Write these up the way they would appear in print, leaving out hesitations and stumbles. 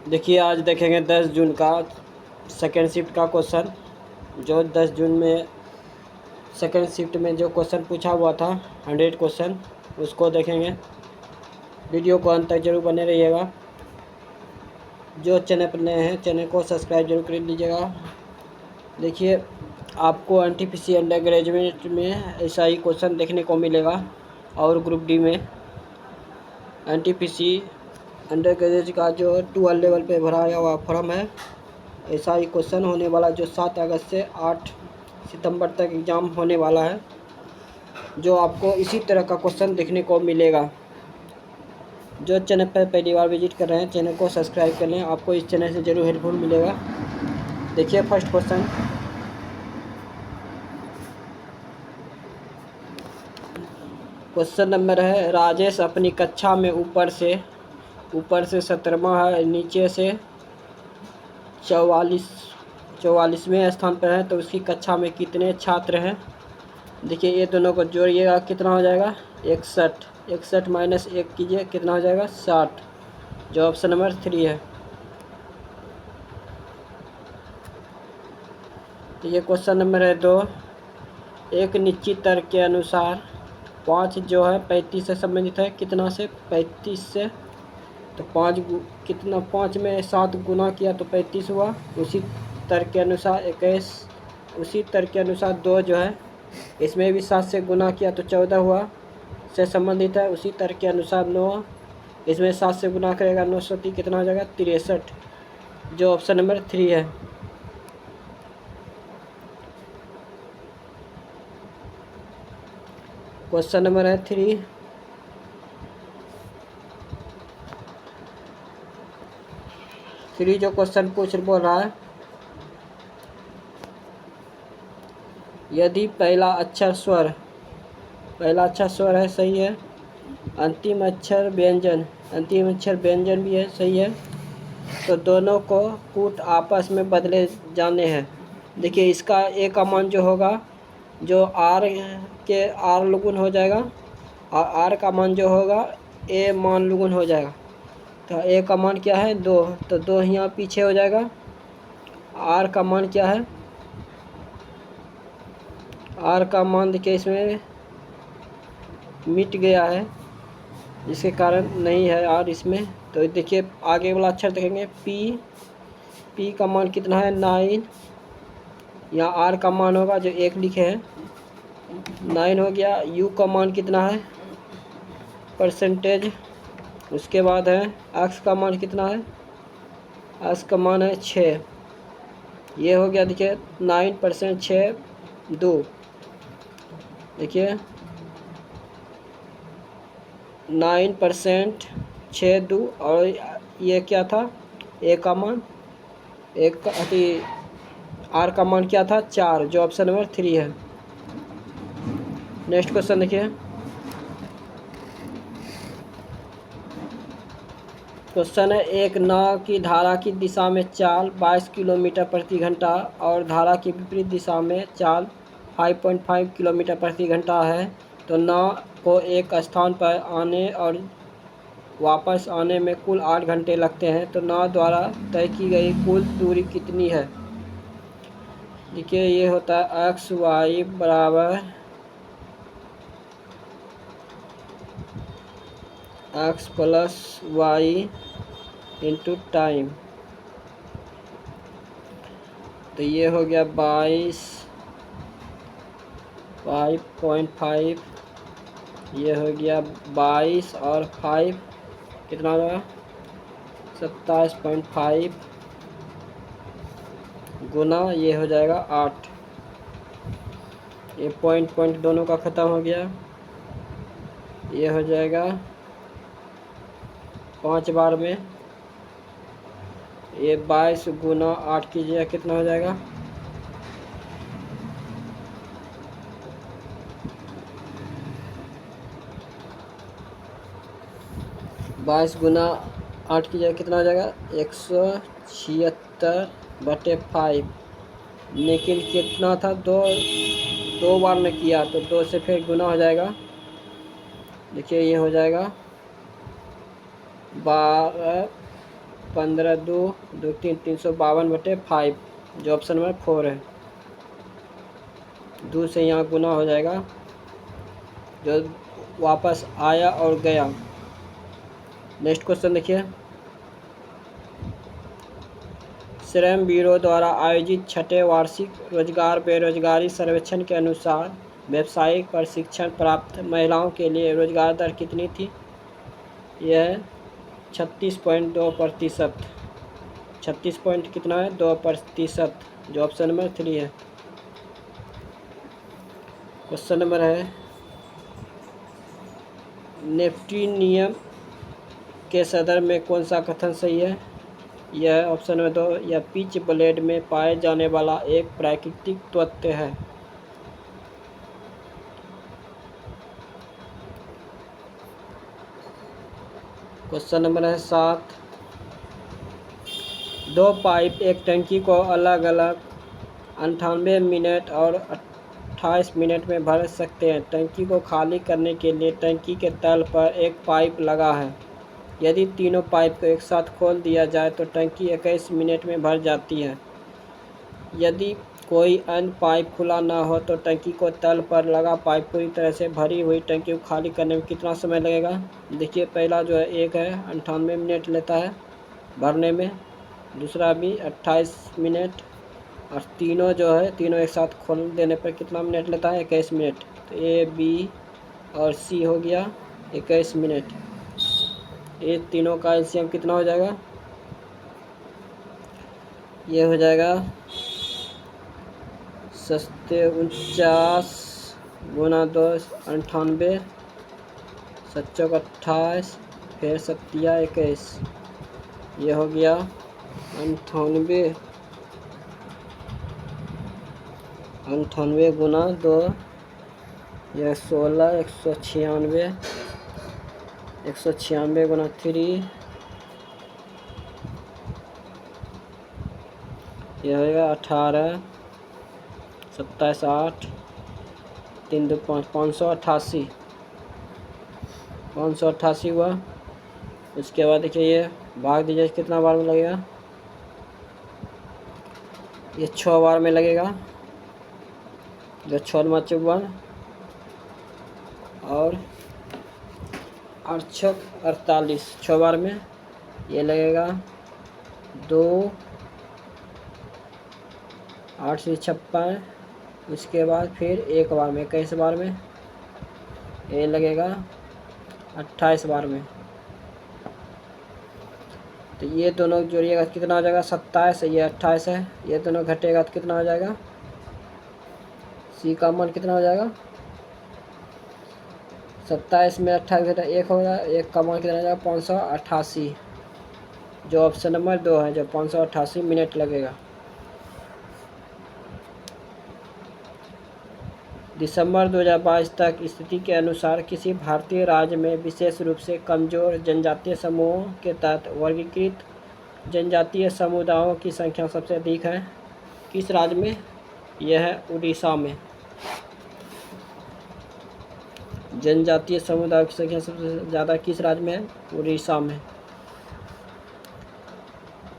देखिए आज देखेंगे 10 जून का सेकेंड शिफ्ट का क्वेश्चन। जो 10 जून में सेकेंड शिफ्ट में जो क्वेश्चन पूछा हुआ था 100 क्वेश्चन, उसको देखेंगे। वीडियो को अंत तक जरूर बने रहिएगा। जो चैनल पर नए हैं चैनल को सब्सक्राइब जरूर कर लीजिएगा। देखिए आपको एनटीपीसी अंडर ग्रेजुएट में ऐसा ही क्वेश्चन देखने को मिलेगा और ग्रुप डी में एनटीपीसी अंडर ग्रेजुएट का जो 12 लेवल पे भराया हुआ फॉर्म है, ऐसा ही क्वेश्चन होने वाला जो 7 अगस्त से 8 सितंबर तक एग्ज़ाम होने वाला है। जो आपको इसी तरह का क्वेश्चन देखने को मिलेगा। जो चैनल पर पहली बार विजिट कर रहे हैं चैनल को सब्सक्राइब कर लें, आपको इस चैनल से ज़रूर हेल्पफुल मिलेगा। देखिए फर्स्ट क्वेश्चन, क्वेश्चन नंबर है राजेश अपनी कक्षा में ऊपर से 17वां है, नीचे से 44वें स्थान पर है, तो उसकी कक्षा में कितने छात्र हैं। देखिए ये दोनों को जोड़िएगा कितना हो जाएगा 61 माइनस 1 कीजिए कितना हो जाएगा 60, जो ऑप्शन नंबर 3 है। तो ये क्वेश्चन नंबर है 2, एक निश्चित तर्क के अनुसार 5 जो है 35 से संबंधित है, कितना से 35 से, तो 5 कितना 5 में 7 गुना किया तो 35 हुआ। उसी तर्क के अनुसार 21, उसी तर्क के अनुसार 2 जो है इसमें भी 7 से गुना किया तो 14 हुआ, से संबंधित है। उसी तर्क के अनुसार 9, इसमें 7 से गुना करेगा 9 से कितना हो जाएगा 63, जो ऑप्शन नंबर 3 है। क्वेश्चन नंबर है 3, जो क्वेश्चन बोल रहा है, यदि पहला अक्षर स्वर है सही है, अंतिम अक्षर व्यंजन भी है सही है, तो दोनों को कूट आपस में बदले जाने हैं। देखिए इसका ए का मान जो होगा जो आर के आर लुगुन हो जाएगा और आर का मान जो होगा ए मान लुगुन हो जाएगा। तो ए का मान क्या है 2, तो 2 यहाँ पीछे हो जाएगा। आर का मान क्या है, आर का मान देखिए इसमें मिट गया है, जिसके कारण नहीं है आर इसमें। तो देखिए आगे वाला अक्षर देखेंगे पी का मान कितना है 9, यहाँ आर का मान होगा जो 1 लिखे हैं 9 हो गया। यू का मान कितना है परसेंटेज, उसके बाद है एक्स का मान कितना है, एक्स का मान है 6, ये हो गया। देखिए 9% 6 2, देखिए 9% 6 2, और ये क्या था ए का मान आर का मान क्या था 4, जो ऑप्शन नंबर 3 है। नेक्स्ट क्वेश्चन देखिए, क्वेश्चन है एक नाव की धारा की दिशा में चाल 22 किलोमीटर प्रति घंटा और धारा की विपरीत दिशा में चाल 5.5 किलोमीटर प्रति घंटा है, तो नाव को एक स्थान पर आने और वापस आने में कुल 8 घंटे लगते हैं, तो नाव द्वारा तय की गई कुल दूरी कितनी है। देखिए ये होता है एक्स वाई बराबर X plus Y into time, तो ये हो गया 5.5, ये हो गया 22 और 5 कितना होगा 27.5 गुना ये हो जाएगा 8। ये पॉइंट दोनों का ख़त्म हो गया, ये हो जाएगा 5 बार में, ये 22 गुना 8 कीजिए कितना हो जाएगा 22 गुना 8 कीजिए कितना हो जाएगा 176/5, लेकिन कितना था 2 बार में किया तो 2 से फिर गुना हो जाएगा। देखिए ये हो जाएगा 12 15 2 2 3 352/5, जो ऑप्शन नंबर 4 है। 2 से यहाँ गुना हो जाएगा, जो वापस आया और गया। नेक्स्ट क्वेश्चन देखिए, श्रम ब्यूरो द्वारा आयोजित छठे वार्षिक रोजगार बेरोजगारी सर्वेक्षण के अनुसार व्यावसायिक प्रशिक्षण प्राप्त महिलाओं के लिए रोजगार दर कितनी थी? यह 36.2%। 36 पॉइंट कितना है? 2%, जो ऑप्शन नंबर 3 है। क्वेश्चन नंबर है, नेफ्टी नियम के सदर में कौन सा कथन सही है? यह ऑप्शन नंबर 2, यह पिच ब्लेड में पाए जाने वाला एक प्राकृतिक तत्व है। क्वेश्चन नंबर है 7, 2 पाइप एक टंकी को अलग अलग 98 मिनट और 28 मिनट में भर सकते हैं। टंकी को खाली करने के लिए टंकी के तल पर एक पाइप लगा है। यदि तीनों पाइप को एक साथ खोल दिया जाए तो टंकी 21 मिनट में भर जाती है। यदि कोई अन्य पाइप खुला ना हो तो टंकी को तल पर लगा पाइप पूरी तरह से भरी हुई टंकी को खाली करने में कितना समय लगेगा? देखिए, पहला जो है एक है 98 मिनट लेता है भरने में, दूसरा भी 28 मिनट, और तीनों जो है तीनों एक साथ खोल देने पर कितना मिनट लेता है? 21 मिनट। तो ए, बी और सी हो गया 21 मिनट। ये तीनों का एलसीएम कितना हो जाएगा? ये हो जाएगा 49 गुना 2 98, 7 28, फिर 7 21, ये हो गया 98 गुना 2, यह 16, 196 गुना 3, यह होगा 18, 27 8, 3 2 5, 588 हुआ। उसके बाद देखिए ये भाग दीजिए, कितना बार में लगेगा? ये 6 बार में लगेगा, जो 6 × 54 और 8 48, 6 बार में ये लगेगा 2, 8 से 56, उसके बाद फिर एक बार में 21 बार में ये लगेगा 28 बार में। तो ये दोनों जोड़िएगा कितना हो जाएगा? 27, ये 28 है, ये दोनों घटेगा तो कितना हो जाएगा? सी का मान कितना हो जाएगा? 27 में 28 घटा 1 होगा, 1 का मान कितना हो जाएगा? 588, जो ऑप्शन नंबर 2 है, जो 588 मिनट लगेगा। दिसंबर 2022 तक स्थिति के अनुसार किसी भारतीय राज्य में विशेष रूप से कमजोर जनजातीय समूहों के तहत वर्गीकृत जनजातीय समुदायों की संख्या सबसे अधिक है। किस राज्य में? यह है उड़ीसा में। जनजातीय समुदायों की संख्या सबसे ज़्यादा किस राज्य में है? उड़ीसा में।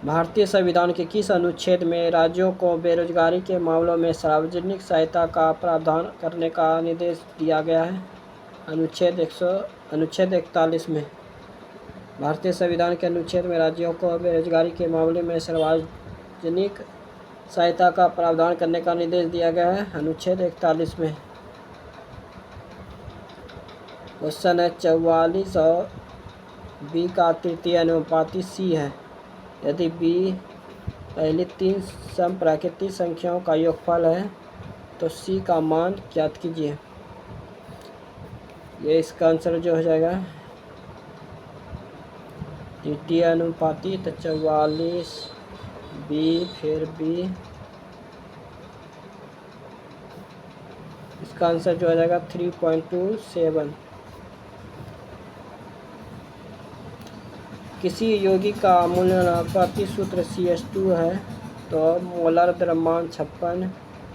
भारतीय संविधान के किस अनुच्छेद में राज्यों को बेरोजगारी के मामलों में सार्वजनिक सहायता का प्रावधान करने का निर्देश दिया गया है? अनुच्छेद 41 में। भारतीय संविधान के अनुच्छेद में राज्यों को बेरोजगारी के मामले में सार्वजनिक सहायता का प्रावधान करने का निर्देश दिया गया है, अनुच्छेद 41 में। क्वेश्चन है 44 और बी का तृतीय अनुपाती सी है। यदि बी पहली 3 समप्राकृतिक संख्याओं का योगफल है तो सी का मान ज्ञात कीजिए। ये इसका आंसर जो हो जाएगा तृतीय अनुपाती, तो 44 बी, फिर बी, इसका आंसर जो हो जाएगा 3.27। किसी यौगिक का अवमूल्यन अनुपाती सूत्र CH2 है तो मोलर द्रव्यमान 56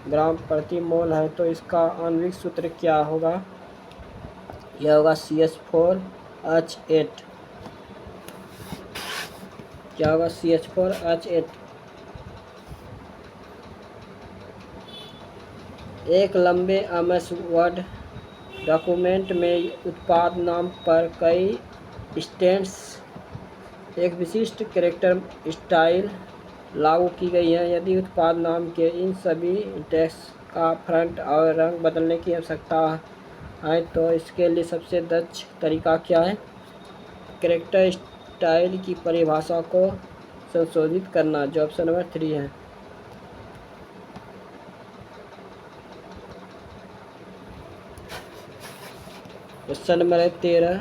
ग्राम प्रति मोल है, तो इसका आणविक सूत्र क्या होगा? यह होगा CH4H8। क्या होगा? CH4H8। एक लंबे MS वर्ड डॉक्यूमेंट में उत्पाद नाम पर कई स्टेट्स एक विशिष्ट कैरेक्टर स्टाइल लागू की गई है। यदि उत्पाद नाम के इन सभी टेक्स्ट का फ्रंट और रंग बदलने की आवश्यकता है तो इसके लिए सबसे दक्ष तरीका क्या है? कैरेक्टर स्टाइल की परिभाषा को संशोधित करना, जो ऑप्शन नंबर 3 है। क्वेश्चन नंबर है 13।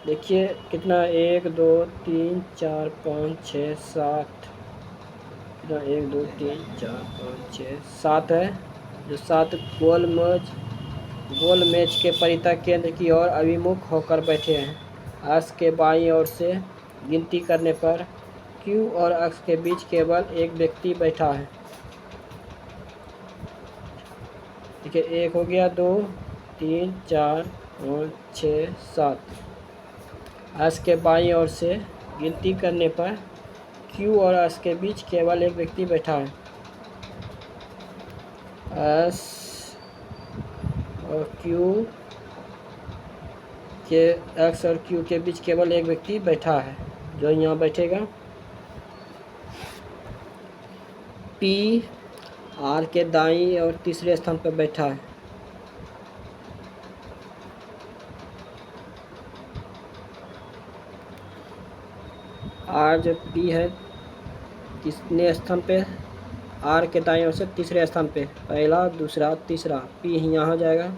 देखिए कितना 1 2 3 4 5 6 7, कितना 1 2 3 4 5 6 7 है। जो 7 गोल मेज के परितः केंद्र की ओर अभिमुख होकर बैठे हैं। अक्ष के बाईं ओर से गिनती करने पर Q और अक्ष के बीच केवल एक व्यक्ति बैठा है। ठीक है, 1 हो गया, 2 3 4 5 6 7। अक्ष के बाईं ओर से गिनती करने पर Q और अक्ष के बीच केवल एक व्यक्ति बैठा है। अक्ष और Q के बीच केवल एक व्यक्ति बैठा है, जो यहाँ बैठेगा। P R के दाईं और तीसरे स्थान पर बैठा है। R जो P है कितने स्थान पे? R के दाईं ओर से तीसरे स्थान पे, पहला दूसरा तीसरा, P यहाँ जाएगा।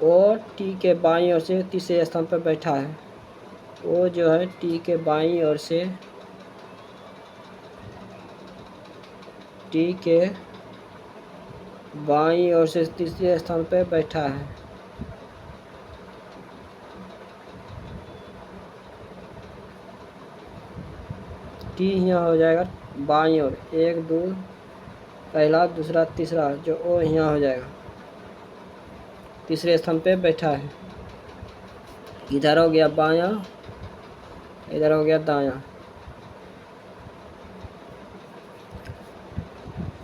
और T के बाईं ओर से तीसरे स्थान पर बैठा है। वो जो है T के बाईं ओर से तीसरे स्थान पर बैठा है। T यहाँ हो जाएगा बाईं ओर, 1 2, पहला दूसरा तीसरा, जो O यहाँ हो जाएगा, तीसरे स्थान पे बैठा है। इधर हो गया बायां, इधर हो गया दायां।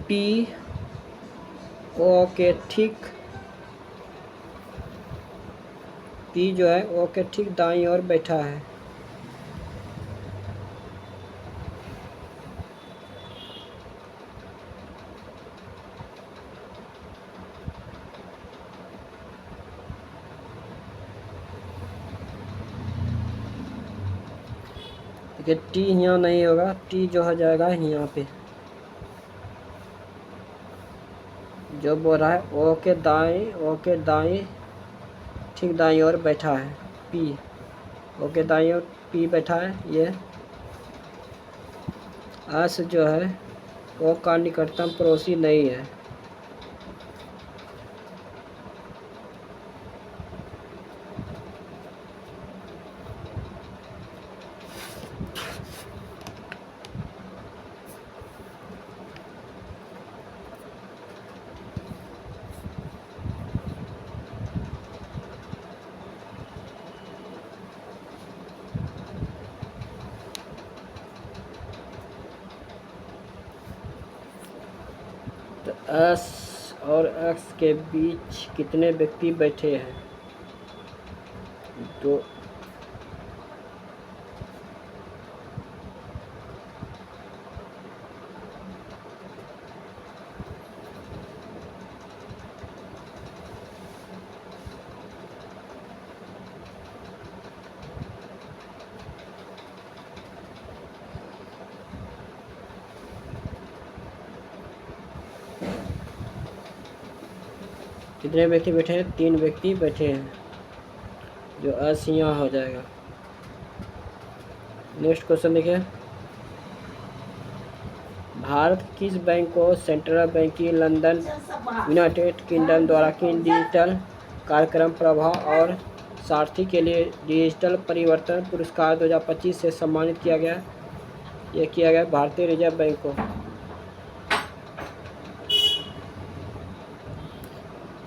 P O के ठीक, P जो है O के ठीक दाईं ओर बैठा है। देखिए T यहाँ नहीं होगा, T जो हो जाएगा यहाँ पे, जो बोल रहा है O के दाएं ठीक दाईं ओर बैठा है P, O के दाईं ओर P बैठा है। ये S जो है O का निकटतम पड़ोसी नहीं है। तो S और X के बीच कितने व्यक्ति बैठे हैं? तो कितने व्यक्ति बैठे हैं? 3 व्यक्ति बैठे हैं, जो S यहाँ हो जाएगा। नेक्स्ट क्वेश्चन देखिए, भारत किस बैंक को सेंट्रल बैंक की लंदन यूनाइटेड किंगडम द्वारा किन डिजिटल कार्यक्रम प्रभाव और सारथी के लिए डिजिटल परिवर्तन पुरस्कार 2025 से सम्मानित किया गया? ये किया गया भारतीय रिजर्व बैंक को।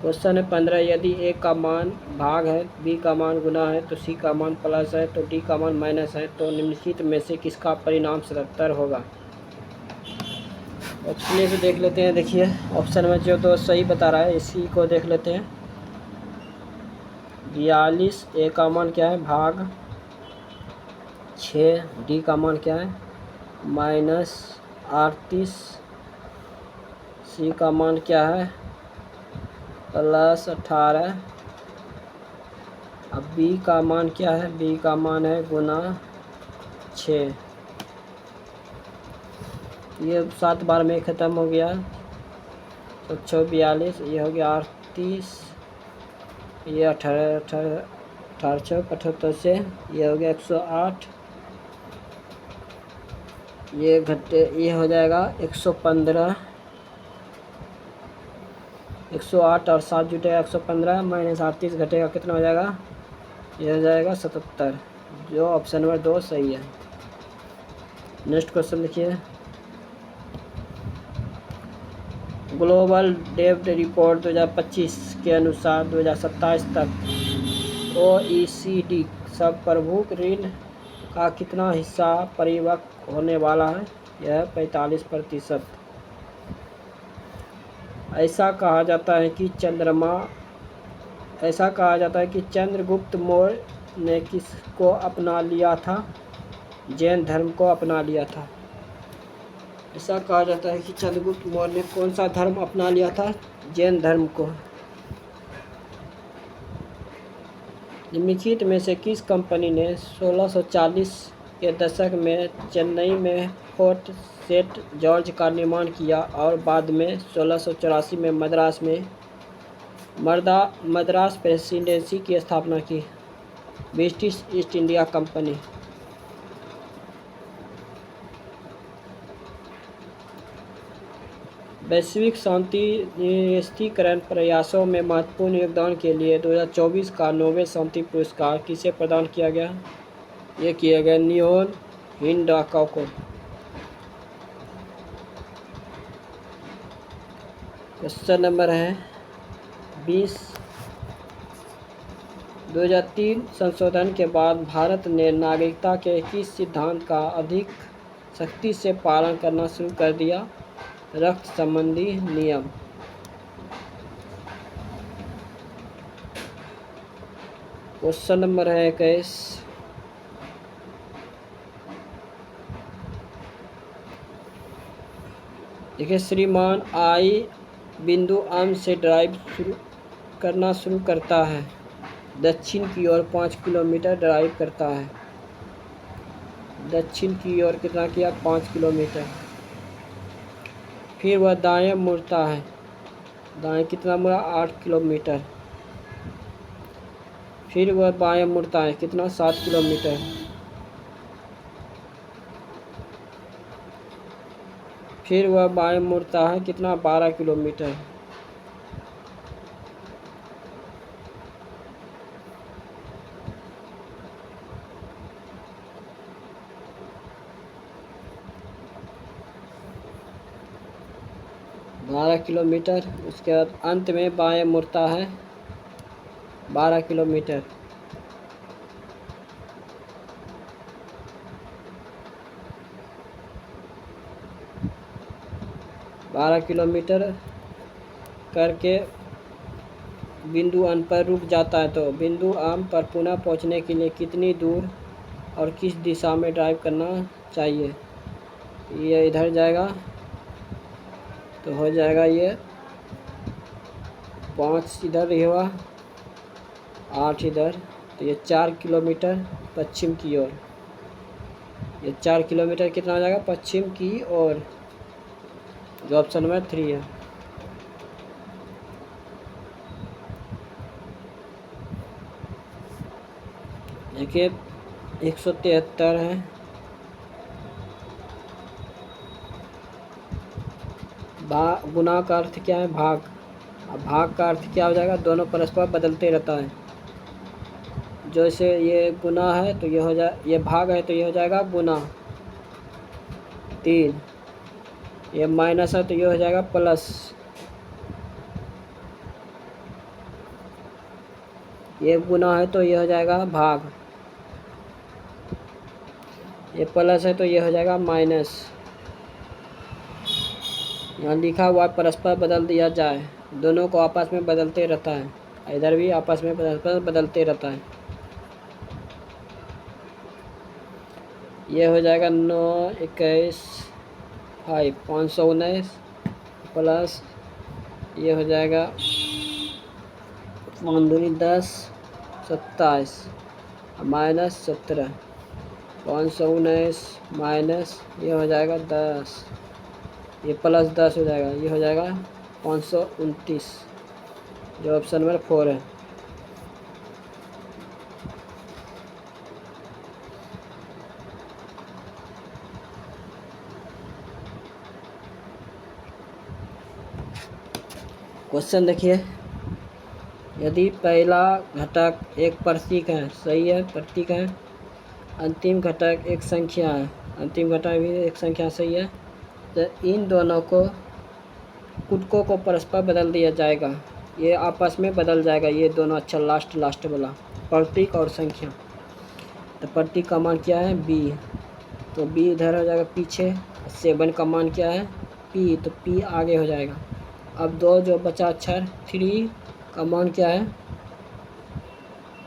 क्वेश्चन है 15, यदि ए का मान भाग है, बी का मान गुना है, तो सी का मान प्लस है, तो डी का मान माइनस है, तो निम्नलिखित में से किसका परिणाम 77 होगा। ऑप्शन ए से देख लेते हैं। देखिए ऑप्शन में जो तो सही बता रहा है इसी को देख लेते हैं। 42, ए का मान क्या है भाग 6, डी का मान क्या है -38, सी का मान क्या है +18, अब बी का मान क्या है, बी का मान है गुना 6। ये 7 बार में ख़त्म हो गया, तो 42, ये हो गया 38, ये 18 से ये हो गया 108, ये घटे ये हो जाएगा 115, 108 और 7 जुटेगा 115, -38 घटेगा कितना हो जाएगा, ये हो जाएगा 77, जो ऑप्शन नंबर 2 सही है। नेक्स्ट क्वेश्चन देखिए। ग्लोबल डेब्ट रिपोर्ट 2025 के अनुसार 2027 तक OECD सब प्रमुख ऋण का कितना हिस्सा परिपक्व होने वाला है, यह 45%। ऐसा कहा जाता है कि चंद्रगुप्त मौर्य ने किसको अपना लिया था, जैन धर्म को अपना लिया था। ऐसा कहा जाता है कि चंद्रगुप्त मौर्य ने कौन सा धर्म अपना लिया था, जैन धर्म को। निम्नलिखित में से किस कंपनी ने 1640 के दशक में चेन्नई में फोर्ट सेंट जॉर्ज का निर्माण किया और बाद में 1684 में मद्रास प्रेसिडेंसी की स्थापना की, ब्रिटिश ईस्ट इंडिया कंपनी। वैश्विक शांति निरस्त्रीकरण प्रयासों में महत्वपूर्ण योगदान के लिए 2024 का नोबेल शांति पुरस्कार किसे प्रदान किया गया, ये किया गया निहोन हिंडाल्को को। क्वेश्चन नंबर है 20, 2003 संशोधन के बाद भारत ने नागरिकता के किस सिद्धांत का अधिक सख्ती से पालन करना शुरू कर दिया, रक्त संबंधी नियम। क्वेश्चन नंबर है 21, देखिए श्रीमान आई बिंदु आम से ड्राइव करना शुरू करता है, दक्षिण की ओर 5 किलोमीटर ड्राइव करता है, दक्षिण की ओर कितना किया 5 किलोमीटर। फिर वह दाएं मुड़ता है, दाएं कितना मुड़ा 8 किलोमीटर। फिर वह बाएं मुड़ता है, कितना 7 किलोमीटर। फिर वह बाएं मुड़ता है, कितना 12 किलोमीटर। उसके बाद अंत में बाएं मुड़ता है 12 किलोमीटर। करके बिंदु आम पर रुक जाता है, तो बिंदु आम पर पुनः पहुंचने के लिए कितनी दूर और किस दिशा में ड्राइव करना चाहिए। ये इधर जाएगा तो हो जाएगा ये 5 इधर ही हुआ, 8 इधर, तो ये 4 किलोमीटर पश्चिम की ओर। ये 4 किलोमीटर कितना हो जाएगा पश्चिम की ओर, जो ऑप्शन नंबर 3 है। देखिए 173 है। गुना का अर्थ क्या है भाग, अब भाग का अर्थ क्या हो जाएगा, दोनों परस्पर बदलते रहता है। जैसे ये गुना है तो ये हो जाए, ये भाग है तो ये हो जाएगा गुना 3, ये माइनस है तो ये हो जाएगा प्लस। ये गुना है तो ये हो जाएगा भाग, ये प्लस है तो ये हो जाएगा माइनस। यहाँ लिखा हुआ परस्पर बदल दिया जाए, दोनों को आपस में बदलते रहता है, इधर भी आपस में परस्पर बदलते रहता है। ये हो जाएगा 9 21 5 519 प्लस ये हो जाएगा 5 दूनी 10 27 माइनस 17 519 माइनस ये हो जाएगा 10, ये प्लस 10 हो जाएगा, ये हो जाएगा 529, जो ऑप्शन नंबर 4 है। क्वेश्चन देखिए, यदि पहला घटक एक प्रतीक है, सही है, प्रतीक है, अंतिम घटक एक संख्या है, अंतिम घटक भी एक संख्या, सही है, तो इन दोनों को कुटकों को परस्पर बदल दिया जाएगा, ये आपस में बदल जाएगा, ये दोनों। अच्छा लास्ट वाला प्रतीक और संख्या, तो प्रतीक का मान क्या है बी, तो बी इधर हो जाएगा पीछे। 7 का मान क्या है पी, तो पी आगे हो जाएगा। अब दो जो बचा अक्षर 3 का मान क्या है,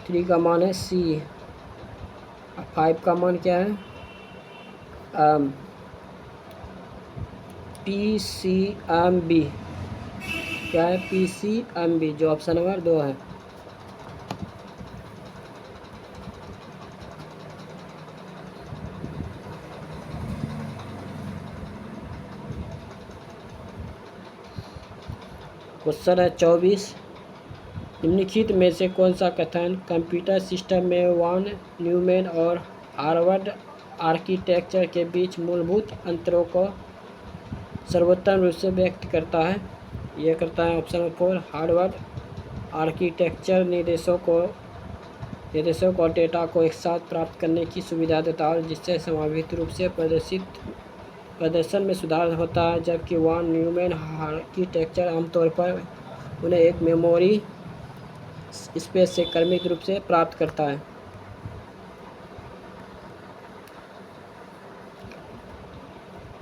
3 का मान है सी। 5 का मान क्या है पी सी एम बी, क्या है पी सी एम बी, जो ऑप्शन नंबर 2 है। क्वेश्चन है 24, निम्नलिखित में से कौन सा कथन कंप्यूटर सिस्टम में वॉन न्यूमैन और हार्वर्ड आर्किटेक्चर के बीच मूलभूत अंतरों को सर्वोत्तम रूप से व्यक्त करता है? यह करता है ऑप्शन नंबर 4, हार्वर्ड आर्किटेक्चर निर्देशों को डेटा को एक साथ प्राप्त करने की सुविधा देता है, जिससे समावित रूप से प्रदर्शन में सुधार होता है, जबकि वॉन न्यूमैन आर्किटेक्चर आमतौर पर उन्हें एक मेमोरी स्पेस से क्रमिक रूप से प्राप्त करता है।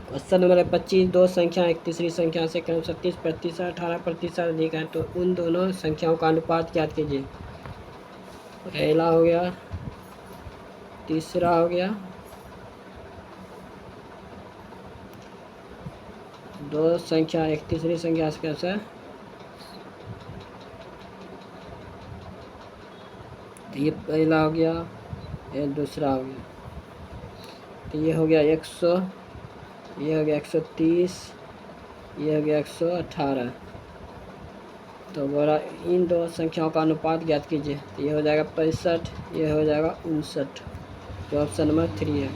क्वेश्चन नंबर 25, दो संख्या एक तीसरी संख्या से क्रम 37% 18% अधिक है, तो उन दोनों संख्याओं का अनुपात ज्ञात कीजिए। पहला हो गया, तीसरा हो गया, दो संख्या एक तीसरी संख्या से कैसे, तो ये पहला हो गया, ये दूसरा हो गया, तो ये हो गया 100, ये हो गया 130, ये हो गया 118। तो बोला इन दो संख्याओं का अनुपात ज्ञात कीजिए, तो ये हो जाएगा 65, ये हो जाएगा 59, जो ऑप्शन नंबर 3 है।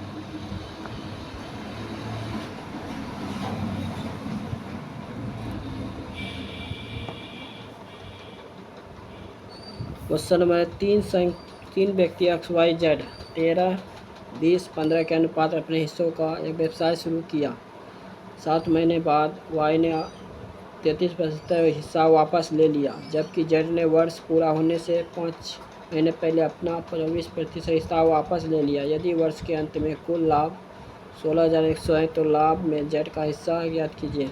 क्वेश्चन नंबर 3 व्यक्ति XYZ 13, 20, 15 के अनुपात अपने हिस्सों का एक व्यवसाय शुरू किया। 7 महीने बाद Y ने 33% हिस्सा वापस ले लिया, जबकि Z ने वर्ष पूरा होने से 5 महीने पहले अपना 24% हिस्सा वापस ले लिया। यदि वर्ष के अंत में कुल लाभ 16,100 है, तो लाभ में Z का हिस्सा ज्ञात कीजिए।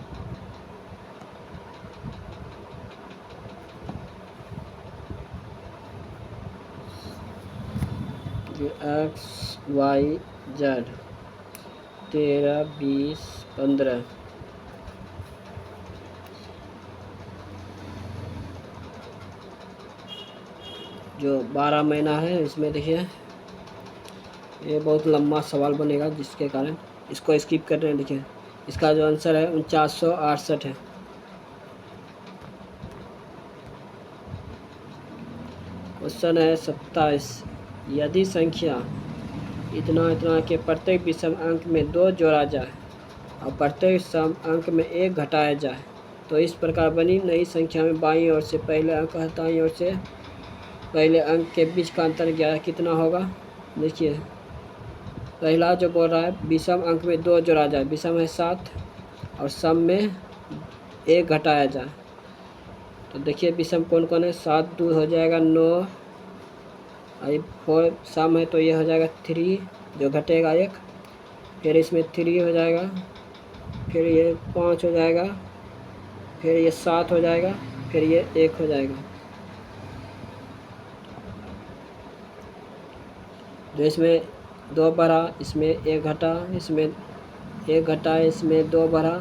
XYZ 13, 20, 15, जो 12 महीना है, इसमें देखिए ये बहुत लंबा सवाल बनेगा, जिसके कारण इसको स्किप कर रहे हैं। देखिए इसका जो आंसर है 4968 है। क्वेश्चन है 27, यदि संख्या इतना के प्रत्येक विषम अंक में 2 जोड़ा जाए और प्रत्येक सम अंक में 1 घटाया जाए, तो इस प्रकार बनी नई संख्या में बाईं ओर से पहले अंक और दाईं ओर से पहले अंक के बीच का अंतर 11 कितना होगा? देखिए पहला जो बोल रहा है विषम अंक में 2 जोड़ा जाए, विषम है 7 और सम में 1 घटाया जाए, तो देखिए विषम कौन कौन है, 7 2 हो जाएगा 9, आई 4 सम है तो ये हो जाएगा 3 जो घटेगा 1, फिर इसमें 3 हो जाएगा, फिर ये 5 हो जाएगा, फिर ये 7 हो जाएगा, फिर ये 1 हो जाएगा। जो इसमें 2 बढ़ा, इसमें 1 घटा, इसमें 1 घटा, इसमें 2 बढ़ा,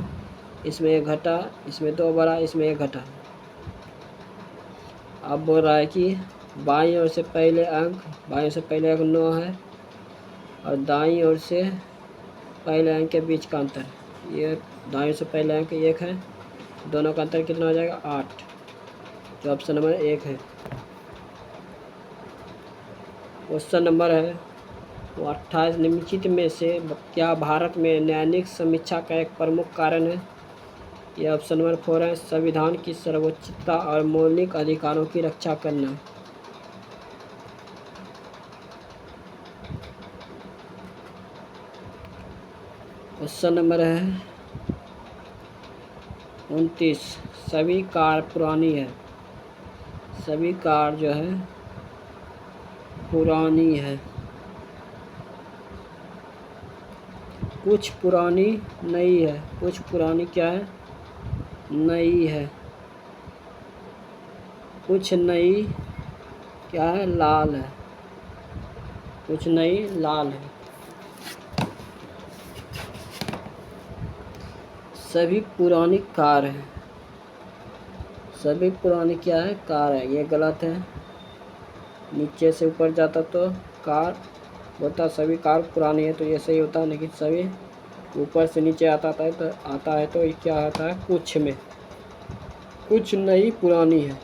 इसमें 1 घटा, इसमें 2 बढ़ा, इसमें 1 घटा। अब बोल रहा है कि बाईं ओर से पहले अंक, बाईं ओर से पहले अंक 9 है और दाईं ओर से पहले अंक के बीच का अंतर, ये दाईं ओर से पहले अंक 1 है, दोनों का अंतर कितना हो जाएगा 8, जो ऑप्शन नंबर 1 है। क्वेश्चन नंबर है वो 28 निम्नलिखित में से क्या भारत में न्यायिक समीक्षा का एक प्रमुख कारण है? यह ऑप्शन नंबर 4 है, संविधान की सर्वोच्चता और मौलिक अधिकारों की रक्षा करना। क्वेश्चन नंबर है 29, सभी कार पुरानी है, सभी कार जो है पुरानी है, कुछ पुरानी नई है, कुछ पुरानी क्या है नई है, कुछ नई क्या है लाल है, कुछ नई लाल है। सभी पुरानी कार है, सभी पुरानी क्या है कार है, ये गलत है। नीचे से ऊपर जाता तो कार होता, सभी कार पुरानी है तो ये सही होता, लेकिन सभी ऊपर से नीचे आता है तो ये क्या आता है कुछ में, कुछ नई पुरानी है,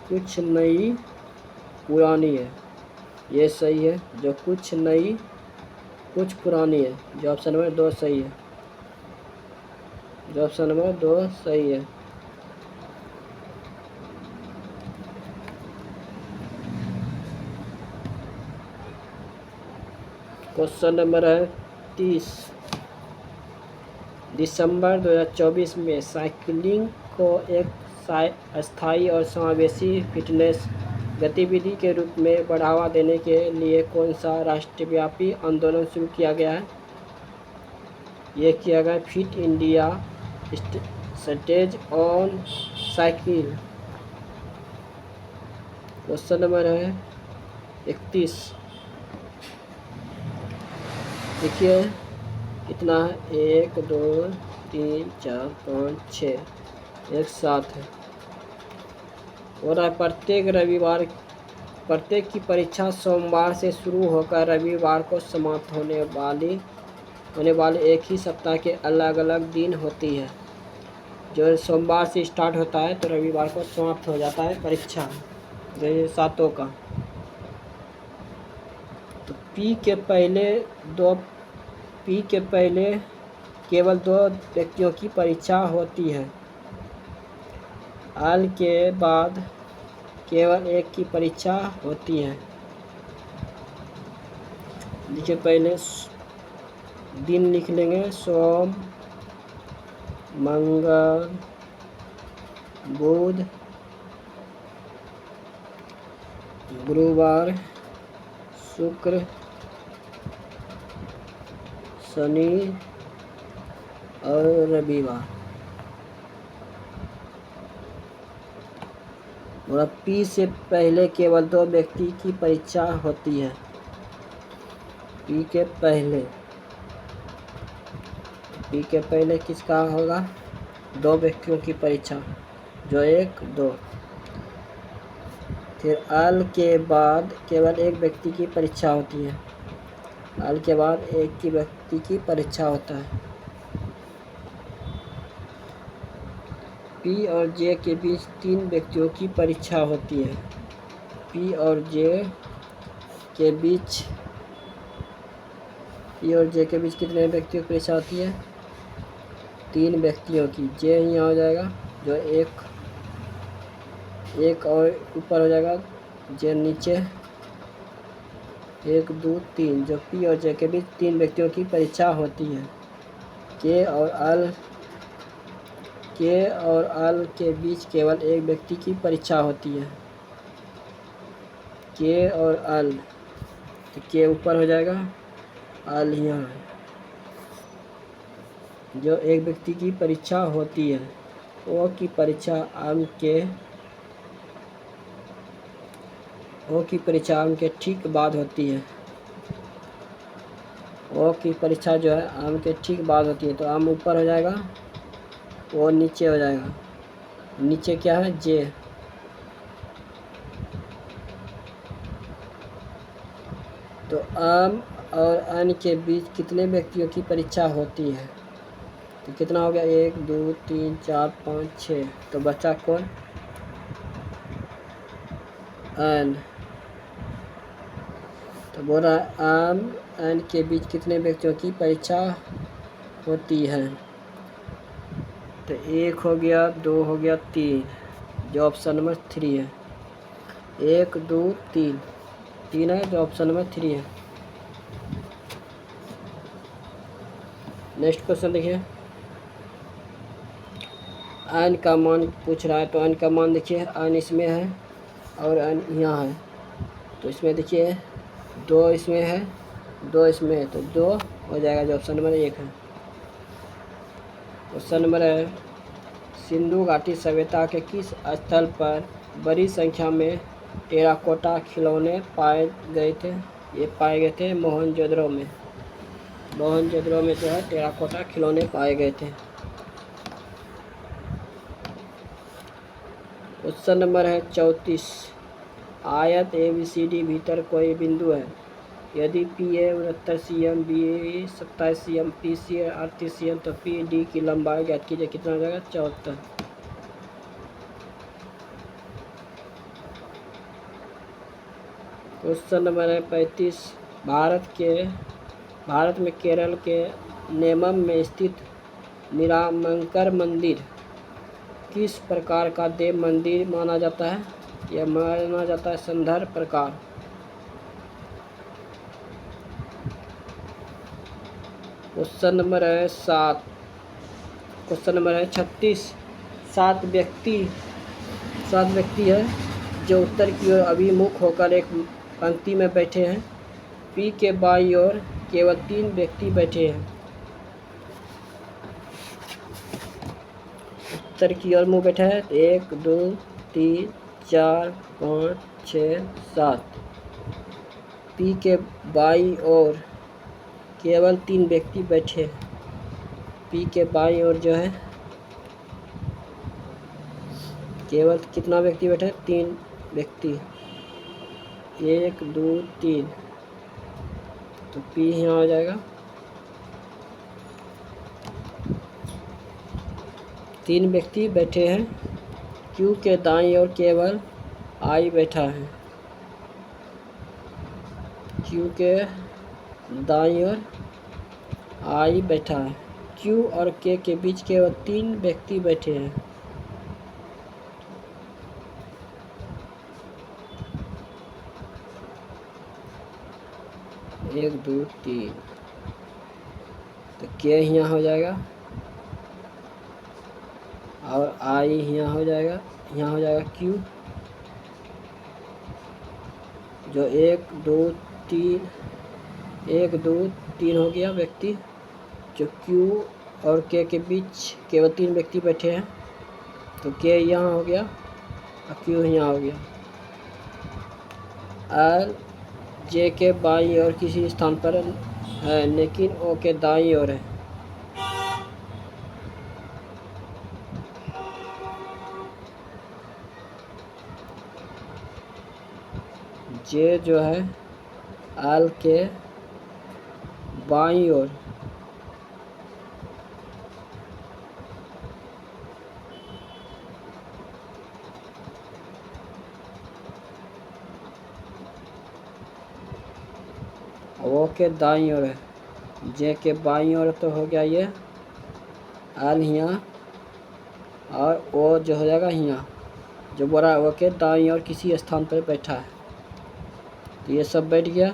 कुछ नई पुरानी है, ये सही है। जो कुछ नई कुछ पुरानी है, जो ऑप्शन नंबर 2 सही है, जो ऑप्शन नंबर 2 सही है। क्वेश्चन नंबर है 30, दिसंबर 2024 में साइकिलिंग को एक स्थायी और समावेशी फिटनेस गतिविधि के रूप में बढ़ावा देने के लिए कौन सा राष्ट्रव्यापी आंदोलन शुरू किया गया है? ये किया गया fit India stage on cycle. Question number है 31, देखिए कितना है 1 2 3 4 5 6 एक साथ है। और प्रत्येक की परीक्षा सोमवार से शुरू होकर रविवार को समाप्त होने वाले एक ही सप्ताह के अलग अलग दिन होती है। जो सोमवार से स्टार्ट होता है तो रविवार को समाप्त हो जाता है परीक्षा, जो सातों का। तो पी के पहले केवल 2 व्यक्तियों की परीक्षा होती है, आल के बाद केवल 1 की परीक्षा होती है। देखिए पहले दिन लिख लेंगे, सोम मंगल बुध गुरुवार शुक्र शनि और रविवार। और पी से पहले केवल 2 व्यक्ति की परीक्षा होती है, पी के पहले किसका होगा 2 व्यक्तियों की परीक्षा, जो 1 2। फिर आल के बाद केवल 1 व्यक्ति की परीक्षा होती है, आल के बाद 1 की व्यक्ति की परीक्षा होता है। पी और जे के बीच 3 व्यक्तियों की परीक्षा होती है, पी और जे के बीच कितने व्यक्तियों की परीक्षा होती है 3 व्यक्तियों की। जे यहाँ हो जाएगा, जो एक और ऊपर हो जाएगा, जे नीचे 1 2 3, जो पी और जे के बीच 3 व्यक्तियों की परीक्षा होती है। के और आल के बीच केवल 1 व्यक्ति की परीक्षा होती है। के और अल, तो के ऊपर हो जाएगा, अल यहाँ है। जो एक व्यक्ति की परीक्षा होती है, वो की परीक्षा आम के ठीक बाद होती है। वो की परीक्षा जो है आम के ठीक बाद होती है, तो आम ऊपर हो जाएगा, वो नीचे हो जाएगा। नीचे क्या है, जे। तो आम और अन के बीच कितने व्यक्तियों की परीक्षा होती है, तो कितना हो गया, 1 2 3 4 5 6। तो बच्चा कौन, अन। तो बोल रहा है आम अन के बीच कितने व्यक्तियों की परीक्षा होती है, तो 1 हो गया, 2 हो गया, 3, जो ऑप्शन नंबर 3 है। 1 2 3, 3 है, जो ऑप्शन नंबर 3 है। नेक्स्ट क्वेश्चन देखिए, अन का मान पूछ रहा है, तो अन का मान देखिए, अन इसमें है और अन यहाँ है, तो इसमें देखिए 2 इसमें है, 2 इसमें है, तो 2 हो जाएगा, जो ऑप्शन नंबर 1 है। क्वेश्चन नंबर है, सिंधु घाटी सभ्यता के किस स्थल पर बड़ी संख्या में टेराकोटा खिलौने पाए गए थे, ये पाए गए थे मोहनजोदड़ो में। मोहनजोदड़ो में जो है टेराकोटा खिलौने पाए गए थे। क्वेश्चन नंबर है 34, आयत ABCD भीतर कोई बिंदु है, यदि P A 69 cm, B 27 cm, P C 38 cm, तो P D की लंबाई ज्ञात कीजिए, कितना हो जाएगा, 74। क्वेश्चन नंबर है 35, भारत में केरल के नेमम में स्थित निरामंकर मंदिर किस प्रकार का देव मंदिर माना जाता है, यह माना जाता है संदर्भ प्रकार। क्वेश्चन नंबर है 7, क्वेश्चन नंबर है 36, 7 व्यक्ति है जो उत्तर की ओर अभिमुख होकर एक पंक्ति में बैठे हैं। P के बाईं ओर केवल 3 व्यक्ति बैठे हैं। उत्तर की ओर मुंह बैठा है, 1 2 3 4 5 6 7। P के बाईं ओर केवल 3 व्यक्ति बैठे हैं। P के बाईं ओर जो है केवल कितना व्यक्ति बैठे हैं, 3 व्यक्ति, 1 2 3, तो P यहाँ हो जाएगा। 3 व्यक्ति बैठे हैं। Q के दाईं ओर केवल I बैठा है। Q के दाईं ओर I बैठा है। Q और K के बीच केवल 3 व्यक्ति बैठे हैं। एक 2 3, तो K यहाँ हो जाएगा और I यहाँ हो जाएगा, यहाँ हो जाएगा Q, जो 1 2 3, 1 2 3 हो गया व्यक्ति, जो Q और K के बीच केवल 3 व्यक्ति बैठे हैं, तो K यहाँ हो गया और Q यहाँ हो गया। R J के बाईं ओर किसी स्थान पर है, लेकिन O के दाईं ओर है। J जो है L के बाईं ओर, O के दाईं ओर है। J के बाईं ओर तो हो गया ये L यहाँ, और O जो हो जाएगा यहाँ, जो बोला O के दाईं ओर किसी स्थान पर बैठा है, तो ये सब बैठ गया।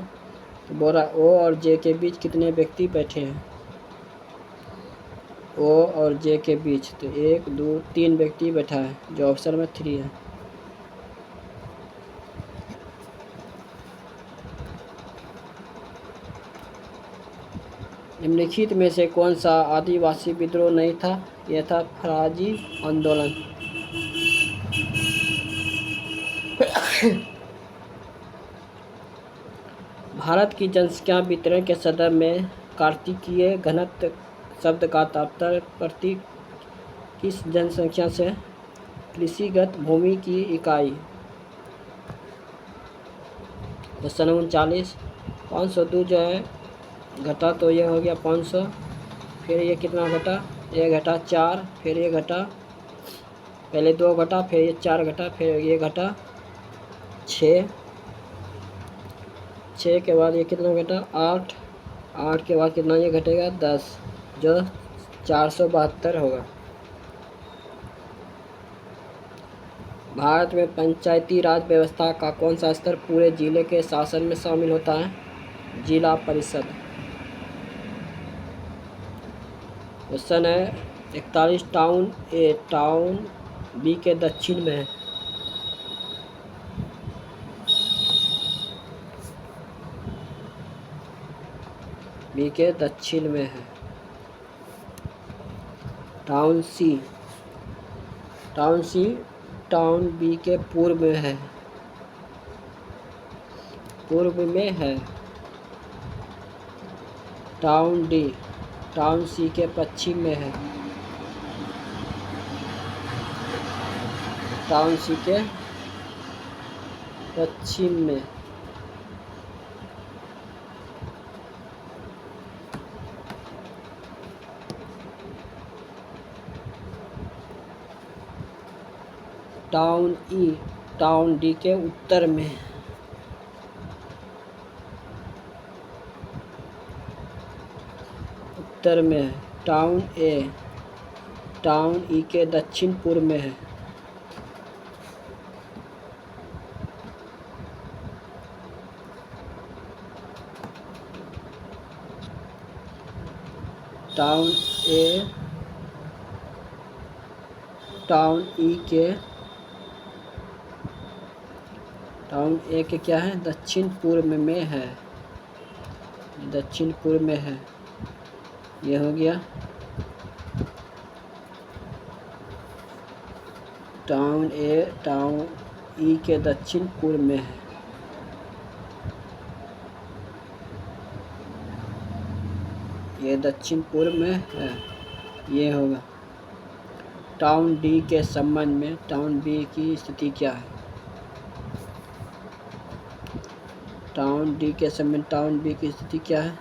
तो बोला O और J के बीच कितने व्यक्ति बैठे हैं, O और J के बीच, तो 1 2 3 व्यक्ति बैठा है, जो ऑप्शन में 3 है। निम्नलिखित में से कौन सा आदिवासी विद्रोह नहीं था? यह था फराजी आंदोलन। भारत की जनसंख्या वितरण के संदर्भ में कार्तिकीय घनत्व शब्द का तात्पर्य प्रति किस जनसंख्या से? कृषिगत भूमि की इकाई। क्वेश्चन 39। 502 जो है घटा तो ये हो गया 500, फिर ये कितना घटा? ये घटा 4, फिर ये घटा, पहले 2 घटा, फिर ये 4 घटा, फिर ये घटा 6, 6 के बाद ये कितना घटा? 8, 8 के बाद कितना ये घटेगा? 10, जो 472 होगा। भारत में पंचायती राज व्यवस्था का कौन सा स्तर पूरे जिले के शासन में शामिल होता है? जिला परिषद। क्वेश्चन है 41। टाउन ए टाउन बी के दक्षिण में है। बी के दक्षिण में है। टाउन सी टाउन बी के पूर्व में है। पूर्व में है। टाउन डी टाउन सी के पश्चिम में है। टाउन सी के पश्चिम में। टाउन डी के उत्तर में। उत्तर में है। टाउन ई के दक्षिण पूर्व में है। टाउन ए के क्या है? दक्षिण पूर्व में है। दक्षिण पूर्व में है। ये हो गया टाउन ई के दक्षिण पूर्व में है। ये दक्षिण पूर्व में है। ये होगा। टाउन डी के संबंध में टाउन बी की स्थिति क्या है? टाउन डी के संबंध टाउन बी की स्थिति क्या है?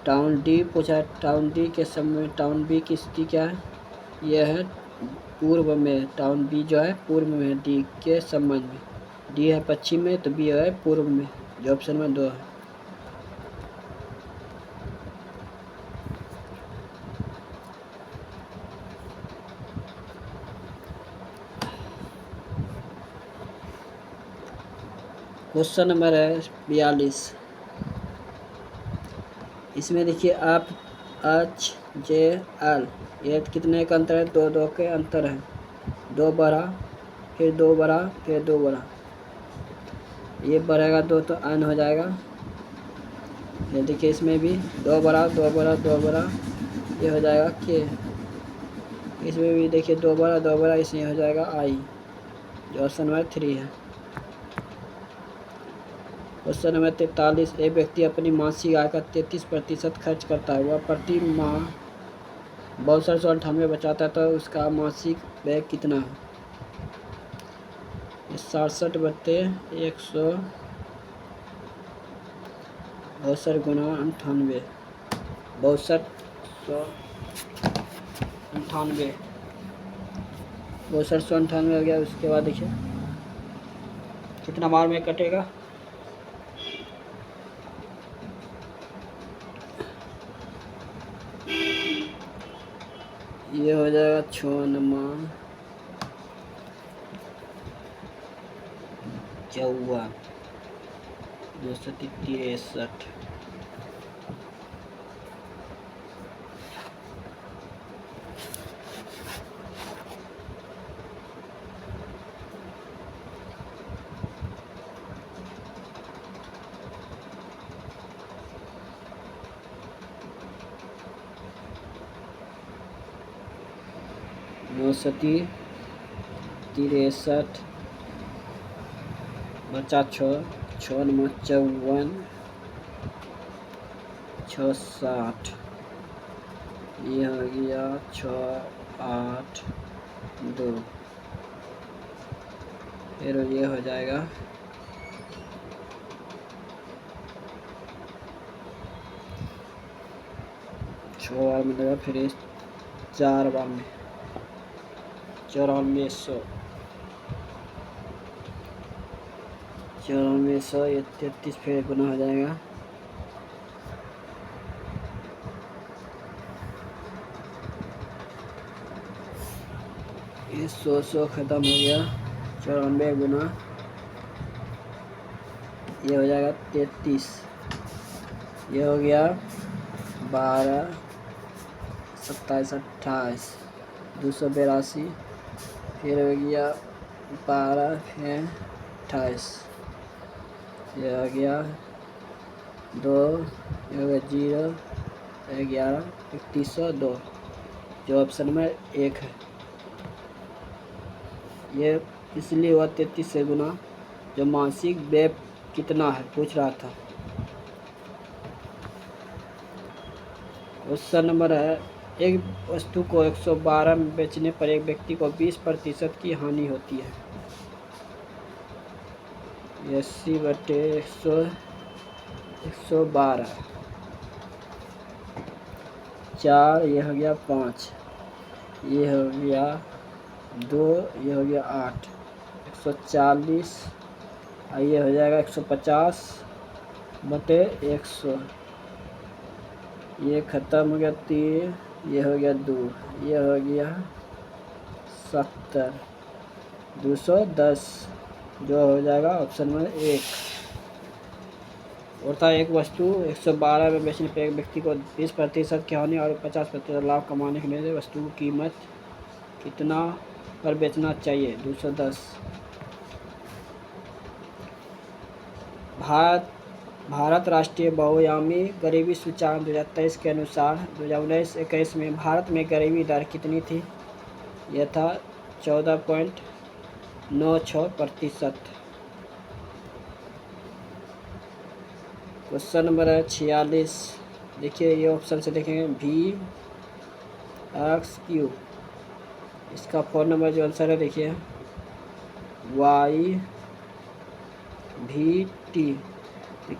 टाउन डी पूछा। टाउन डी के संबंध टाउन बी की स्थिति क्या है? यह है पूर्व में। टाउन बी जो है पूर्व में, डी के संबंध में। डी है पश्चिम में तो बी है पूर्व में, जो ऑप्शन में 2 है। क्वेश्चन नंबर है 42। इसमें देखिए आप एच जे एल, ये कितने का अंतर है? 2 के अंतर है। 2 बढ़ा, फिर 2 बढ़ा, फिर 2 बढ़ा, ये बढ़ेगा 2 तो एन हो जाएगा। ये देखिए इसमें भी 2 बढ़ा, 2 बढ़ा, 2 बढ़ा, ये हो जाएगा के। इसमें भी देखिए 2 बढ़ा, 2 बढ़ा, इसमें हो जाएगा आई, जो ऑप्शन नंबर 3 है। Question number 43। एक व्यक्ति अपनी मासिक आय का 33% खर्च करता है। वह प्रति माह 6298 बचाता है, तो उसका मासिक व्यय कितना है? 67 बटे 100 62 गुना 98, 6298 6298 हो गया। उसके बाद देखिए कितना बार में कटेगा? ये हो जाएगा 6 54 263। 63, बचा 6, 6 नंबर 54, 6 60, ये हो गया 6 8 2, फिर ये हो जाएगा 6 बार मिलेगा, फिर 4 बार में 9400, 9400, ये 33 फिर गुना हो जाएगा, ये 100 ख़त्म हो गया, 94 गुना ये हो जाएगा 33, ये हो गया 12 27 28, 282, फिर हो गया 12, फिर 28, ये हो गया 2, ये हो गया 0, 11, 3102, जो ऑप्शन नंबर 1 है। ये इसलिए हुआ 33 से गुना, जो मासिक व्यय कितना है पूछ रहा था। क्वेश्चन नंबर है, एक वस्तु को 112 में बेचने पर एक व्यक्ति को 20% की हानि होती है। 80/112, 4, ये हो गया 5, ये हो गया 2, ये हो गया 8, 140, ये हो जाएगा 150/100, ये ख़त्म हो गया 3, ये हो गया 2, ये हो गया 70, 210, जो हो जाएगा ऑप्शन नंबर 1। और था, एक वस्तु 112 में बेचने पर एक व्यक्ति को 20% की हानि और 50% लाभ कमाने के लिए वस्तु की कीमत कितना पर बेचना चाहिए? 210। भारत राष्ट्रीय बहुआयामी गरीबी सूचकांक 2023 के अनुसार 2019-21 में भारत में गरीबी दर कितनी थी? यह था 14.96%। क्वेश्चन नंबर है 46। देखिए, ये ऑप्शन से देखेंगे VXQ, इसका फ़ोन नंबर जो आंसर है देखिए YVT,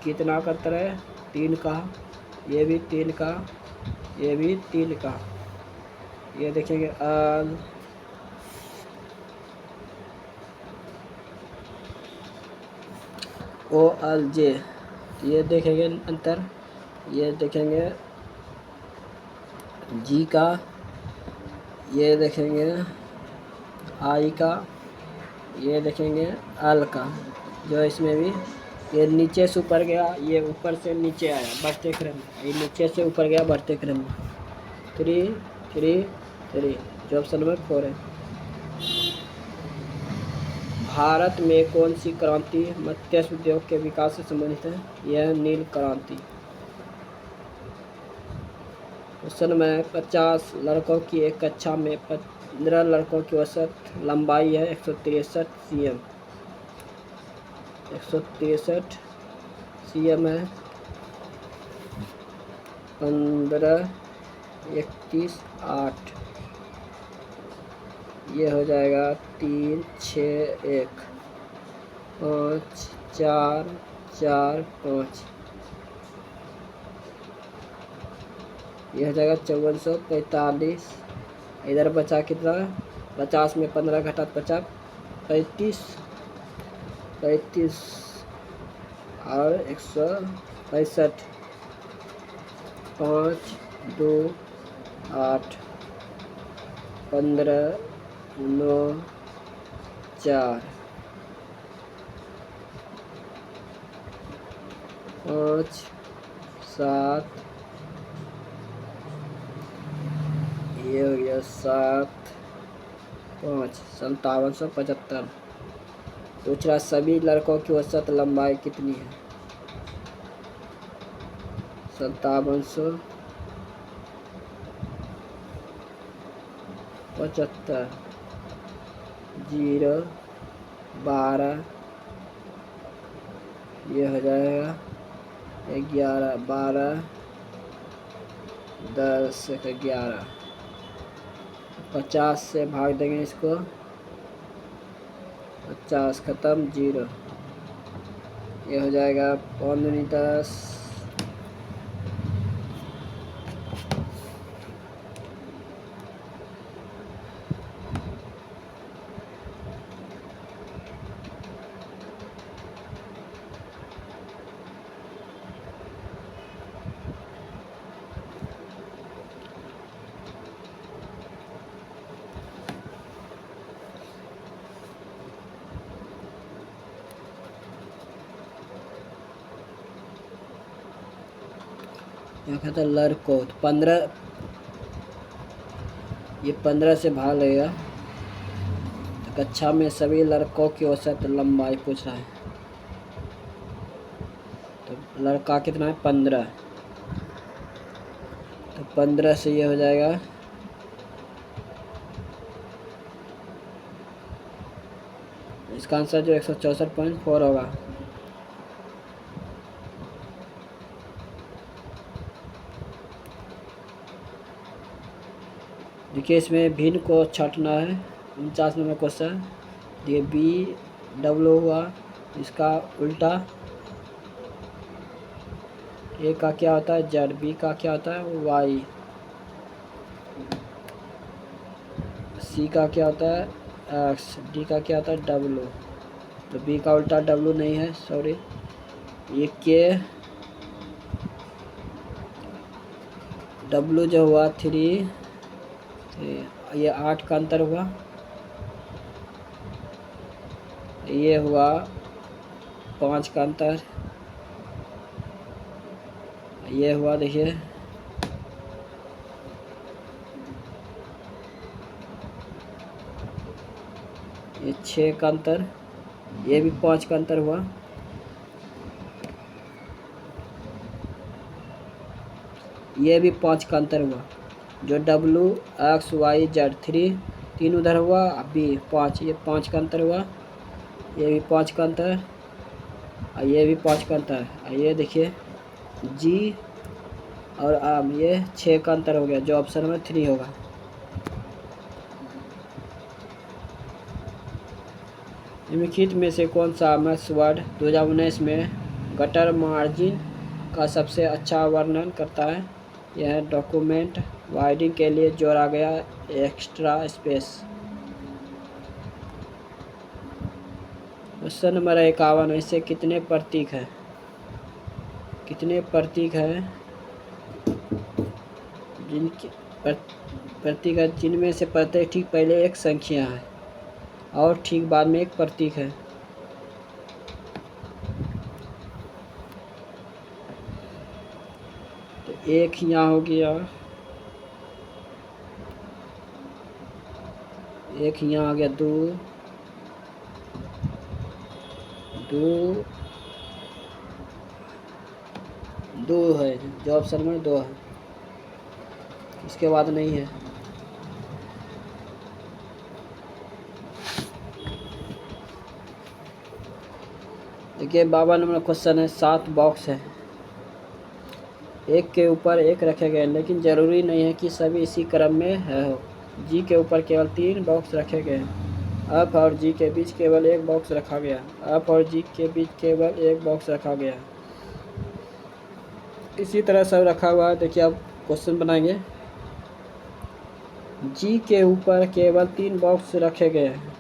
कितना का तरह है? 3 का, ये भी 3 का, ये भी 3 का। ये देखेंगे OLJ, ये देखेंगे अंतर, ये देखेंगे G का, ये देखेंगे I का, ये देखेंगे L का। जो इसमें भी ये नीचे से ऊपर गया, ये ऊपर से नीचे आया बढ़ते क्रम में, ये नीचे से ऊपर गया बढ़ते क्रम में। 3 3 3, जो ऑप्शन नंबर 4 है। भारत में कौन सी क्रांति मत्स्य उद्योग के विकास से संबंधित है? यह नील क्रांति। क्वेश्चन में 50 लड़कों की एक कक्षा में 15 लड़कों की औसत लंबाई है 163 cm। 163 cm है, 15 31 8, ये हो जाएगा 3 6 1 5 4 4 5, ये हो जाएगा 5445। इधर बचा कितना? 50 में 15 घटा 50, 35 और 165, 5 2 8 15 9 4 5 7, ये हो गया 7 5, 5775। दूसरा, सभी लड़कों की औसत लंबाई कितनी है? 5700 75 0 12 ये हो जाएगा 11 12 10 11 50 से भाग देंगे इसको 50 ख़त्म 0 ये हो जाएगा 5 दूनी 10 यहाँ कहता है लड़को तो 15 ये 15 से भाग लेगा तो कक्षा में सभी लड़कों की औसत लंबाई पूछ रहा है। तो लड़का कितना है 15 तो 15 से ये हो जाएगा इसका आंसर जो 164.4 होगा। देखिए इसमें भिन्न को छांटना है। 49 नंबर क्वेश्चन ये बी डब्ल्यू हुआ इसका उल्टा ए का क्या होता है जेड बी का क्या होता है वाई सी का क्या होता है एक्स डी का क्या होता है डब्ल्यू। तो बी का उल्टा डब्ल्यू नहीं है सॉरी ये के डब्ल्यू जो हुआ 3 ये 8 का अंतर हुआ ये हुआ 5 का अंतर ये हुआ देखिए ये 6 का अंतर ये भी 5 का अंतर हुआ ये भी 5 का अंतर हुआ जो डब्लू एक्स वाई जेड 3 उधर हुआ बी 5 ये 5 का अंतर हुआ ये भी 5 का अंतर और ये भी 5 का अंतर और ये देखिए जी और आम ये 6 का अंतर हो गया जो ऑप्शन में 3 होगा। निम्नलिखित में से कौन सा मैथ्स वर्ड 2019 में गटर मार्जिन का सबसे अच्छा वर्णन करता है। यह डॉक्यूमेंट वाइडिंग के लिए जोड़ा गया एक्स्ट्रा स्पेस। क्वेश्चन नंबर 51 ऐसे कितने प्रतीक हैं जिनकी प्रतीक है जिनमें से प्रत्येक ठीक पहले एक संख्या है और ठीक बाद में एक प्रतीक है। तो एक यहाँ हो गया एक यहाँ आ गया 2 है जो ऑप्शन में 2 है इसके बाद नहीं है। देखिए 52 नंबर क्वेश्चन है 7 बॉक्स है एक के ऊपर एक रखे गए लेकिन ज़रूरी नहीं है कि सभी इसी क्रम में है हो। जी के ऊपर केवल 3 बॉक्स रखे गए एफ और जी के बीच केवल एक बॉक्स रखा गया एफ और जी के बीच केवल एक बॉक्स रखा गया इसी तरह सब रखा हुआ है। देखिए अब क्वेश्चन बनाएंगे जी के ऊपर केवल 3 बॉक्स रखे गए हैं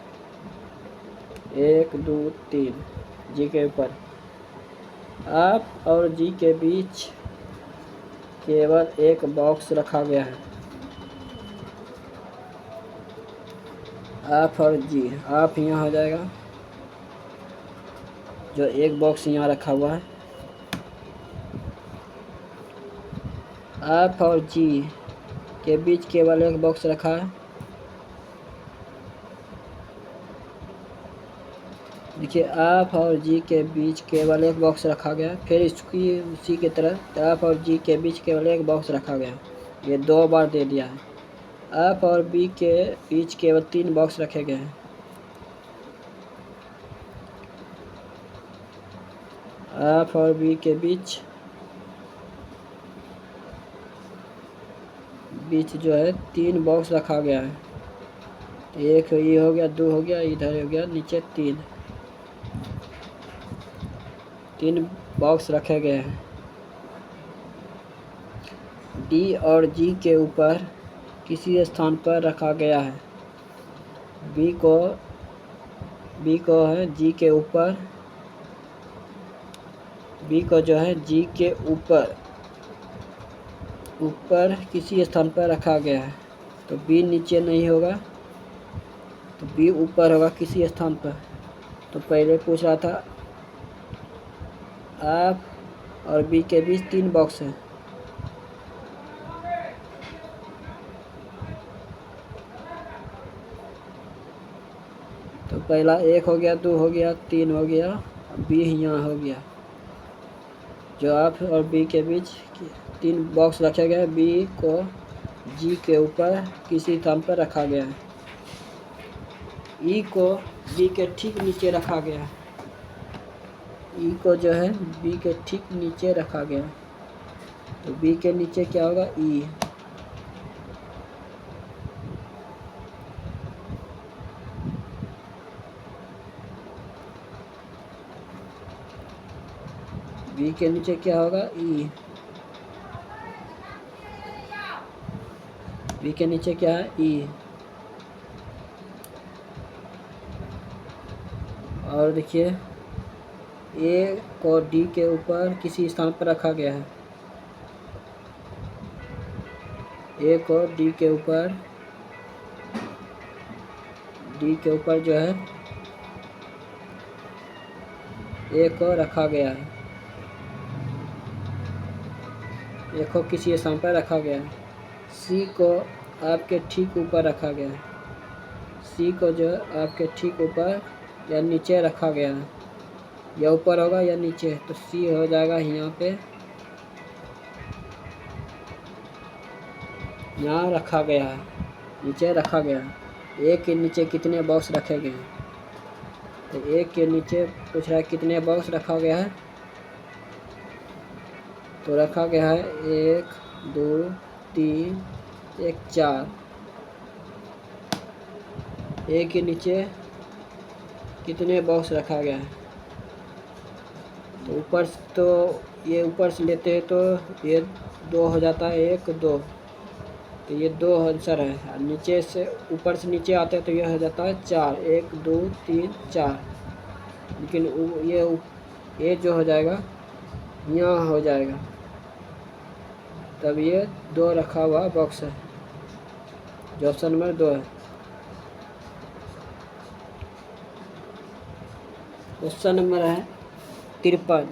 1 2 3 जी के ऊपर एफ और जी के बीच केवल एक बॉक्स रखा गया है एफ और जी एफ यहाँ हो जाएगा जो एक बॉक्स यहाँ रखा हुआ है एफ और जी के बीच केवल एक बॉक्स रखा है। देखिए एफ और जी के बीच केवल एक बॉक्स रखा गया फिर इसकी उसी की तरह एफ और जी के बीच केवल एक बॉक्स रखा गया ये 2 बार दे दिया है एफ और बी के बीच केवल 3 बॉक्स रखे गए हैं। एफ और बी के बीच जो है 3 बॉक्स रखा गया है। एक ये हो गया, 2 हो गया, इधर हो गया, नीचे 3 बॉक्स रखे गए हैं। डी और जी के ऊपर किसी स्थान पर रखा गया है। बी को है जी के ऊपर, बी को जो है जी के ऊपर किसी स्थान पर रखा गया है। तो बी नीचे नहीं होगा, तो बी ऊपर होगा किसी स्थान पर। तो पहले पूछ रहा था एफ और बी के बीच 3 बॉक्स है। तो पहला 1 हो गया, 2 हो गया, 3 हो गया, बी यहाँ हो गया। जो एफ और बी के बीच 3 बॉक्स रखे गए, बी को जी के ऊपर किसी स्थान पर रखा गया है। ई को बी के ठीक नीचे रखा गया है। ई को जो है बी के ठीक नीचे रखा गया है। तो बी के नीचे क्या होगा, ई। बी के नीचे क्या होगा, ई। बी के नीचे क्या है, ई। और देखिए ए को डी के ऊपर किसी स्थान पर रखा गया है। ए को डी के ऊपर जो है ए को रखा गया है। ए को किसी स्थान पर रखा गया है। सी को आपके ठीक ऊपर रखा गया है। सी को जो है आपके ठीक ऊपर या नीचे रखा गया है। या ऊपर होगा या नीचे, तो सी हो जाएगा यहाँ पे, यहाँ रखा गया है, नीचे रखा गया है। ए के नीचे कितने बॉक्स रखे गए हैं? तो ए के नीचे पूछ रहा है कितने बॉक्स रखा गया है। तो रखा गया है 1 2 3 1 4। ए के नीचे कितने बॉक्स रखा गया है? तो ऊपर तो ये ऊपर से लेते हैं तो ये 2 हो जाता है, 1 2, तो ये 2 आंसर है। नीचे से ऊपर से नीचे आते हैं तो ये हो जाता है 4, 1 2 3 4। लेकिन ये जो हो जाएगा यहाँ हो जाएगा, तब ये 2 रखा हुआ बॉक्स है, जो ऑप्शन नंबर 2 है। क्वेश्चन नंबर है 53।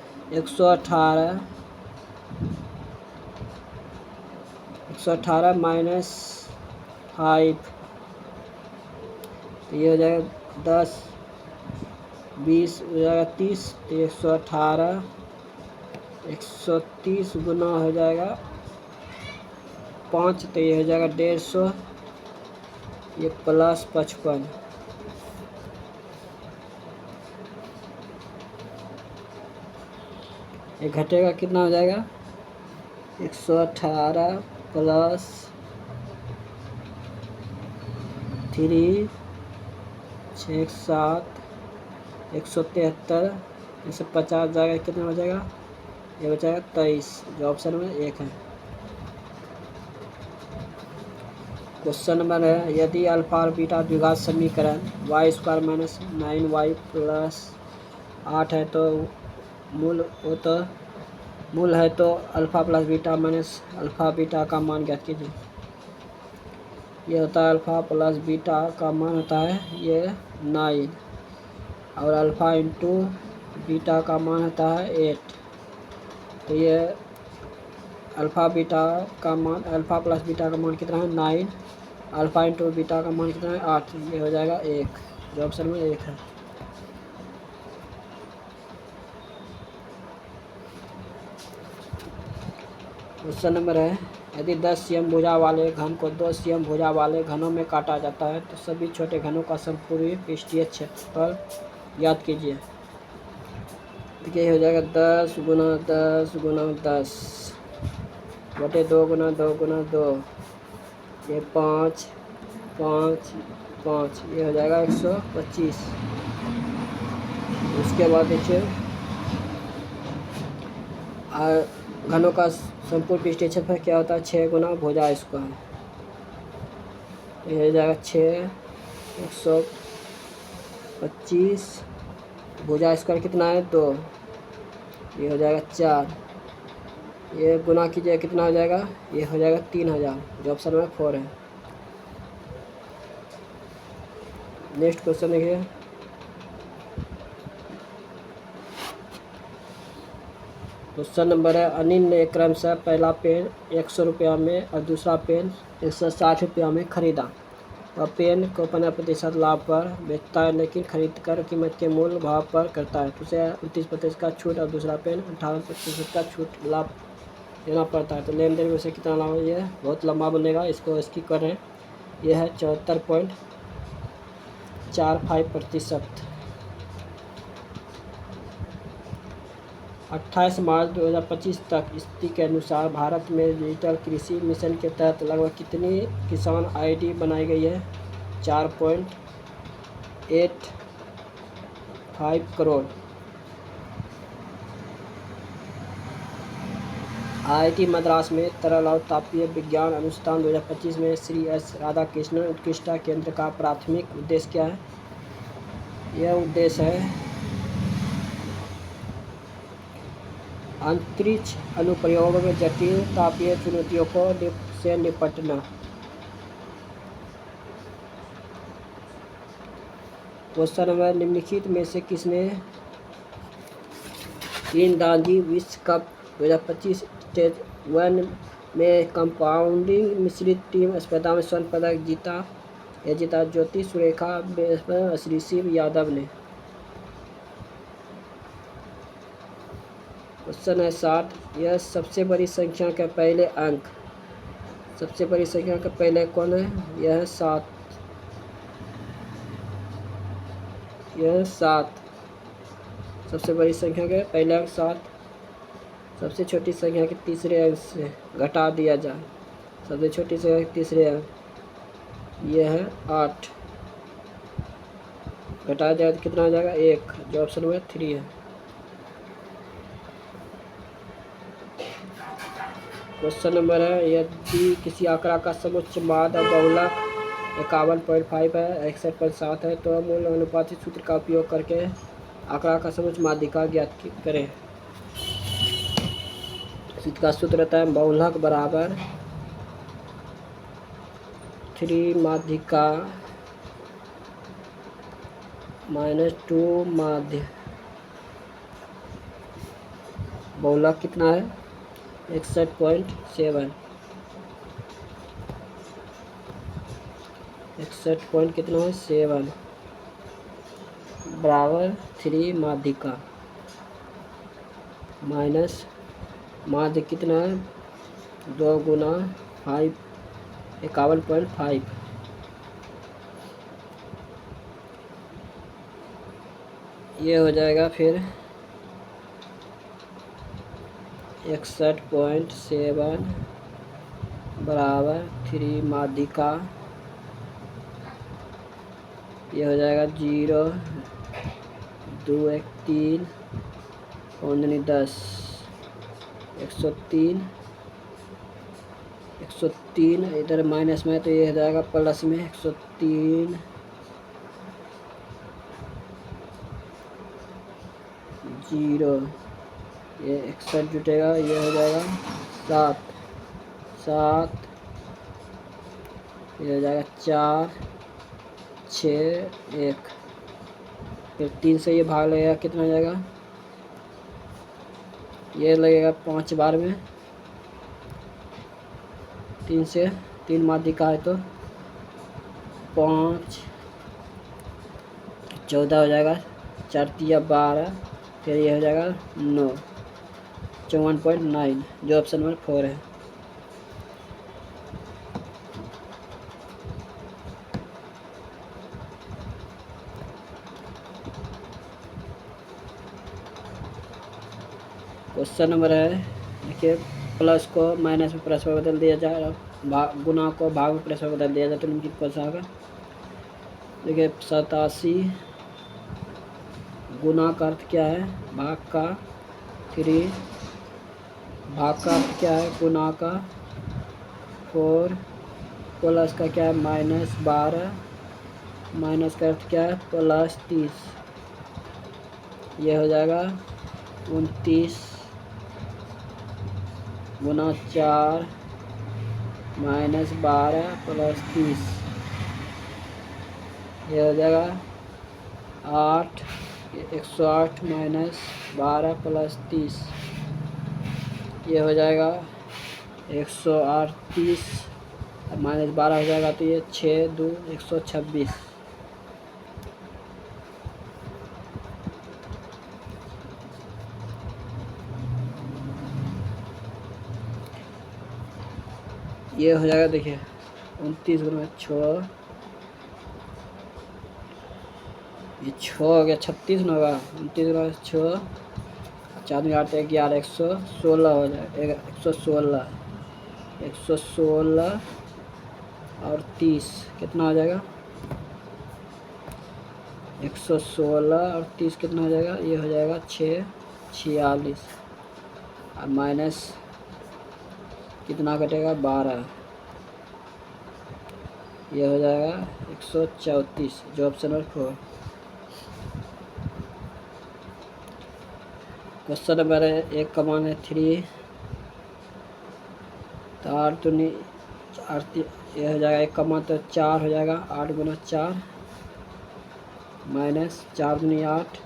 118 माइनस 5, तो ये हो जाएगा 10 20 हो जाएगा 30। तो 130 गुना हो जाएगा 5, तो ये हो जाएगा 150। ये प्लस 55, ये घटेगा कितना हो जाएगा, 118 प्लस 3 6 7 173, इससे 50 जाएगा, कितना हो जाएगा, ये बचाएगा 23, जो ऑप्शन में 1 है। क्वेश्चन नंबर है यदि अल्फा और बीटा द्विघात समीकरण y² माइनस 9y प्लस 8 है तो मूल है तो alpha plus beta minus alpha beta का मान ज्ञात कीजिए। ये होता है अल्फ़ा प्लस बीटा का मान होता है ये 9, और अल्फ़ा इंटू बीटा का मान होता है 8। तो ये अल्फ़ा प्लस बीटा का मान कितना है 9, अल्फ़ा इंटू बीटा का मान कितना है 8, ये हो जाएगा 1, जो ऑप्शन में 1 है। क्वेश्चन नंबर है, यदि 10 cm भुजा वाले घन को 2 cm भुजा वाले घनों में काटा जाता है तो सभी छोटे घनों का संपूर्ण पृष्ठीय क्षेत्रफल याद कीजिए। देखिए ये हो जाएगा 10 गुना 10 गुना 10 बटे 2 गुना 2 गुना 2, ये 5 5 5, ये हो जाएगा 125। उसके बाद देखिए घनों का संपूर्ण पृष्ठीय क्षेत्रफल क्या होता है, 6 गुना भुजा स्क्वायर, ये हो जाएगा 6 125, भुजा स्क्वायर कितना है 2, ये हो जाएगा 4, ये गुना कीजिए कितना हो जाएगा, ये हो जाएगा 3000, जो ऑप्शन में 4 है। नेक्स्ट क्वेश्चन देखिए, क्वेश्चन नंबर है, अनिल ने क्रमशः पहला पेन 100 रुपया में और दूसरा पेन 160 रुपया में खरीदा। वह पेन को 15% लाभ पर बेचता है, लेकिन खरीद कर कीमत के मूल भाव पर करता है तो उसे 29% का छूट और दूसरा पेन 58% का छूट लाभ देना पड़ता है। तो लेन देन में से कितना लाभ है, ये बहुत लंबा बनेगा, इसको इसकी करें। यह है 74.45%। 28 मार्च 2025 तक स्थिति के अनुसार भारत में डिजिटल कृषि मिशन के तहत लगभग कितनी किसान आईडी बनाई गई है, 4.85 करोड़। आईआईटी मद्रास में तरल और तापीय विज्ञान अनुसंधान 2025 में श्री एस राधाकृष्णन उत्कृष्टता केंद्र का प्राथमिक उद्देश्य क्या है, यह उद्देश्य है अंतरिक्ष अनुप्रयोगों में जटिल तापीय चुनौतियों से निपटना। क्वेश्चन नंबर, निम्नलिखित में से किसने तीरंदाजी विश्व कप 2025 स्टेज 1 में कंपाउंडिंग मिश्रित टीम स्पर्धा में स्वर्ण पदक जीता, यह जीता ज्योति सुरेखा श्रीशिव यादव ने। क्वेश्चन है 60, यह सबसे बड़ी संख्या के पहले अंक, सबसे बड़ी संख्या के पहले कौन है, यह है 7, यह है 7, सबसे बड़ी संख्या के पहले अंक 7, सबसे छोटी संख्या के तीसरे अंक से घटा दिया जाए, सबसे छोटी संख्या के तीसरे अंक, यह है 8, घटाया जाए तो कितना हो जाएगा 1, जो ऑप्शन में 3 है। क्वेश्चन नंबर है, यदि किसी आंकड़ा का समुच्चय माध्य बहुलक 51.5 है 61.7 है तो मूल अनुपातिक सूत्र का उपयोग करके आंकड़ा का समुच्चय माध्यिका ज्ञात करें। इसका सूत्र रहता है बहुलक बराबर 3 माध्यिका -2 माध्य। बहुलक कितना है 61.7, 61 कितना है 7 बराबर 3 माध्यिका माइनस माध्य कितना है 2 गुना 5 51.5, ये हो जाएगा फिर 61.7 बराबर 3 माध्यिका, ये हो जाएगा 0 2 1 3 पौने 10 103 103, इधर माइनस में तो ये हो जाएगा प्लस में 103 0, ये 61 जुटेगा, ये हो जाएगा 7 7, ये हो जाएगा 4 6 1, फिर 3 से ये भाग लगेगा कितना हो जाएगा, ये लगेगा 5 बार में, 3 से 3 माध्यिका है तो 5 14 हो जाएगा, 4 तिया 12, फिर ये हो जाएगा 9 54.9, जो ऑप्शन नंबर 4 है। क्वेश्चन नंबर है, देखिए प्लस को माइनस में प्लस में बदल दिया जाए और गुना को भाग में प्लस में बदल दिया जाए तो निम्नलिखित कौन सा होगा। देखिए 87 गुना का अर्थ क्या है, भाग का, 3 भाग का अर्थ क्या है, गुना का, 4 प्लस का क्या है, -12 माइनस का अर्थ क्या है, +30। ये हो जाएगा 29 गुना 4 -12 + 30। ये हो जाएगा 8 108 -12 + 30। ये हो जाएगा 108 30 -12 हो जाएगा तो ये 6 2 126। ये हो जाएगा, देखिए 29 गुना 6, ये 6 हो गया, 36 ना होगा, 29 गुना 6, 4 में 8 11 116 हो जाएगा, 116 और 30 कितना हो जाएगा, 116 और 30 कितना हो जाएगा, ये हो जाएगा 46 और माइनस कितना कटेगा, 12। ये हो जाएगा 134, जो ऑप्शन नंबर 4। क्वेश्चन नंबर है, एक का मान है 3 तो 8 दूनी 4, ये हो जाएगा, एक का मान तो 4 हो जाएगा, 8 गुना 4 माइनस 4 दूनी 8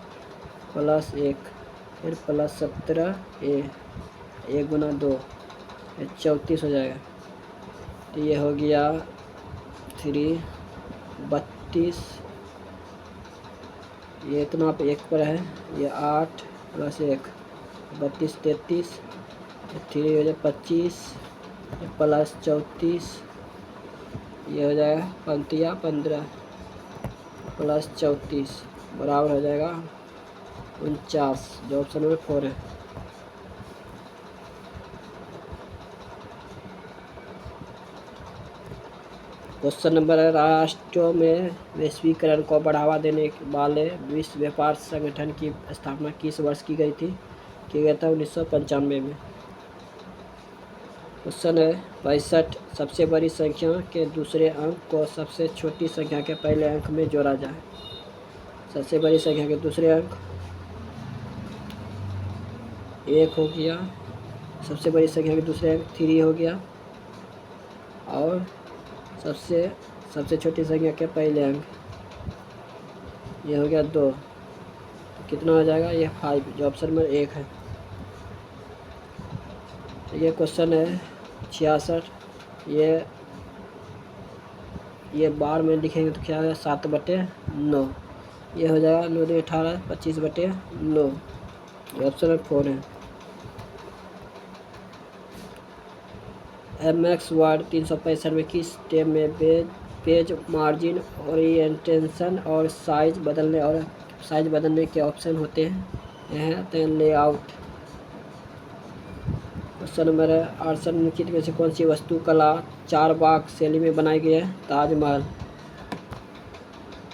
+ 1 फिर +17 1 गुना 2 ये 34 हो जाएगा। तो ये हो गया 3 32, ये इतना पे 1 पर है, ये 8 + 1 32 33, 3 हो जाए 25 + 34, ये हो जाएगा 15 + 34 बराबर हो जाएगा 49, जो ऑप्शन नंबर 4 है। क्वेश्चन नंबर है, राष्ट्रों में वैश्वीकरण को बढ़ावा देने वाले विश्व व्यापार संगठन की स्थापना किस वर्ष की गई था 1995 में। क्वेश्चन है, 65 सबसे बड़ी संख्या के दूसरे अंक को सबसे छोटी संख्या के पहले अंक में जोड़ा जाए। सबसे बड़ी संख्या के दूसरे अंक 1 हो गया, सबसे बड़ी संख्या के दूसरे अंक 3 हो गया और सबसे छोटी संख्या के पहले अंक ये हो गया 2, तो कितना हो जाएगा, ये 5, जो ऑप्शन नंबर 1 है। तो ये क्वेश्चन है 66, ये बार में लिखेंगे तो क्या होगा, 7/9, ये हो जाएगा 9 2 18 25/9, ये ऑप्शन नंबर 4 है। MX वर्ड 365 में किस स्टेप में पेज मार्जिन ओरिएंटेशन और साइज बदलने के ऑप्शन होते हैं। यह है लेआउट। क्वेश्चन नंबर है, 8 निम्नलिखित में से कौन सी वस्तु कला चारबाग शैली में बनाई गई है, ताजमहल।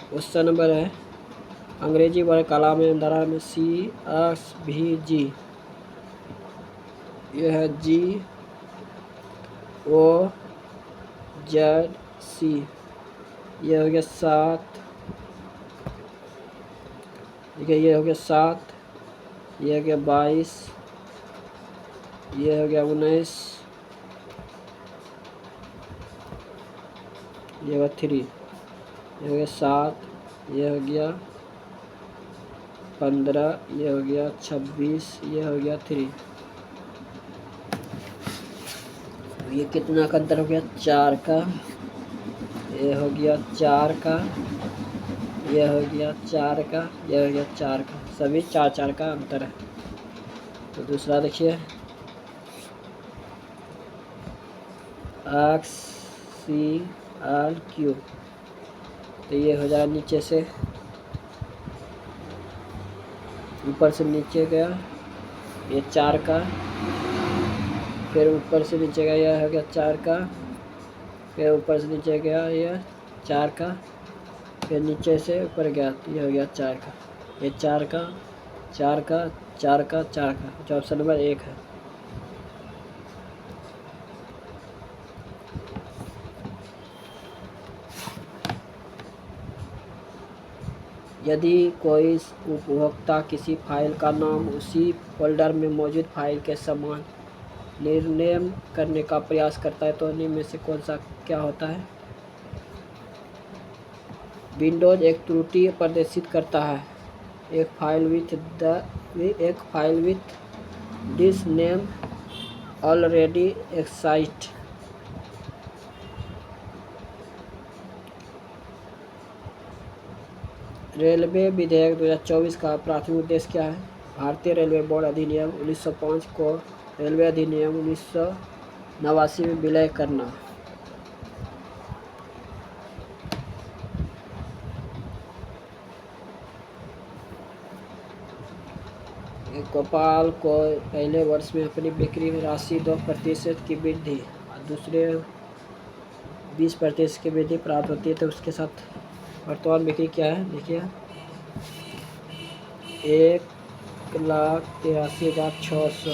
क्वेश्चन नंबर है, अंग्रेजी वर्ग कला में दरा में CSVG, यह है GOZC, ये हो गया 7, ठीक है, ये हो गया 7, ये हो गया 22, ये हो गया 19, ये हो गया 3, ये हो गया 7, ये हो गया 15, ये हो गया 26, ये हो गया 3। ये कितना का अंतर हो गया, 4 का, ये हो गया 4 का, ये हो गया 4 का, ये हो गया 4 का, सभी 4 का अंतर है। तो दूसरा देखिए, XCLQ, तो ये हो जाएगा नीचे से ऊपर से नीचे गया ये 4 का, फिर ऊपर से नीचे गया यह हो गया 4 का, फिर ऊपर से नीचे गया यह 4 का, फिर नीचे से ऊपर गया ये हो गया 4 का, ये 4 का 4 का 4 का 4 का, जो ऑप्शन नंबर 1 है। यदि कोई उपभोक्ता किसी फाइल का नाम उसी फोल्डर में मौजूद फाइल के समान निर्नेम करने का प्रयास करता है तो निम्न में से कौन सा क्या होता है? विंडोज एक त्रुटि प्रदर्शित करता है, एक file with this name already excite. Railway विधेयक 2024 का प्राथमिक उद्देश्य क्या है? भारतीय रेलवे बोर्ड अधिनियम 1905 को रेलवे अधिनियम 1989 में विलय करना। गोपाल को पहले वर्ष में अपनी बिक्री में राशि 2% की वृद्धि और दूसरे 20% की वृद्धि प्राप्त होती है, तो उसके साथ वर्तमान बिक्री क्या है? देखिए 1,83,600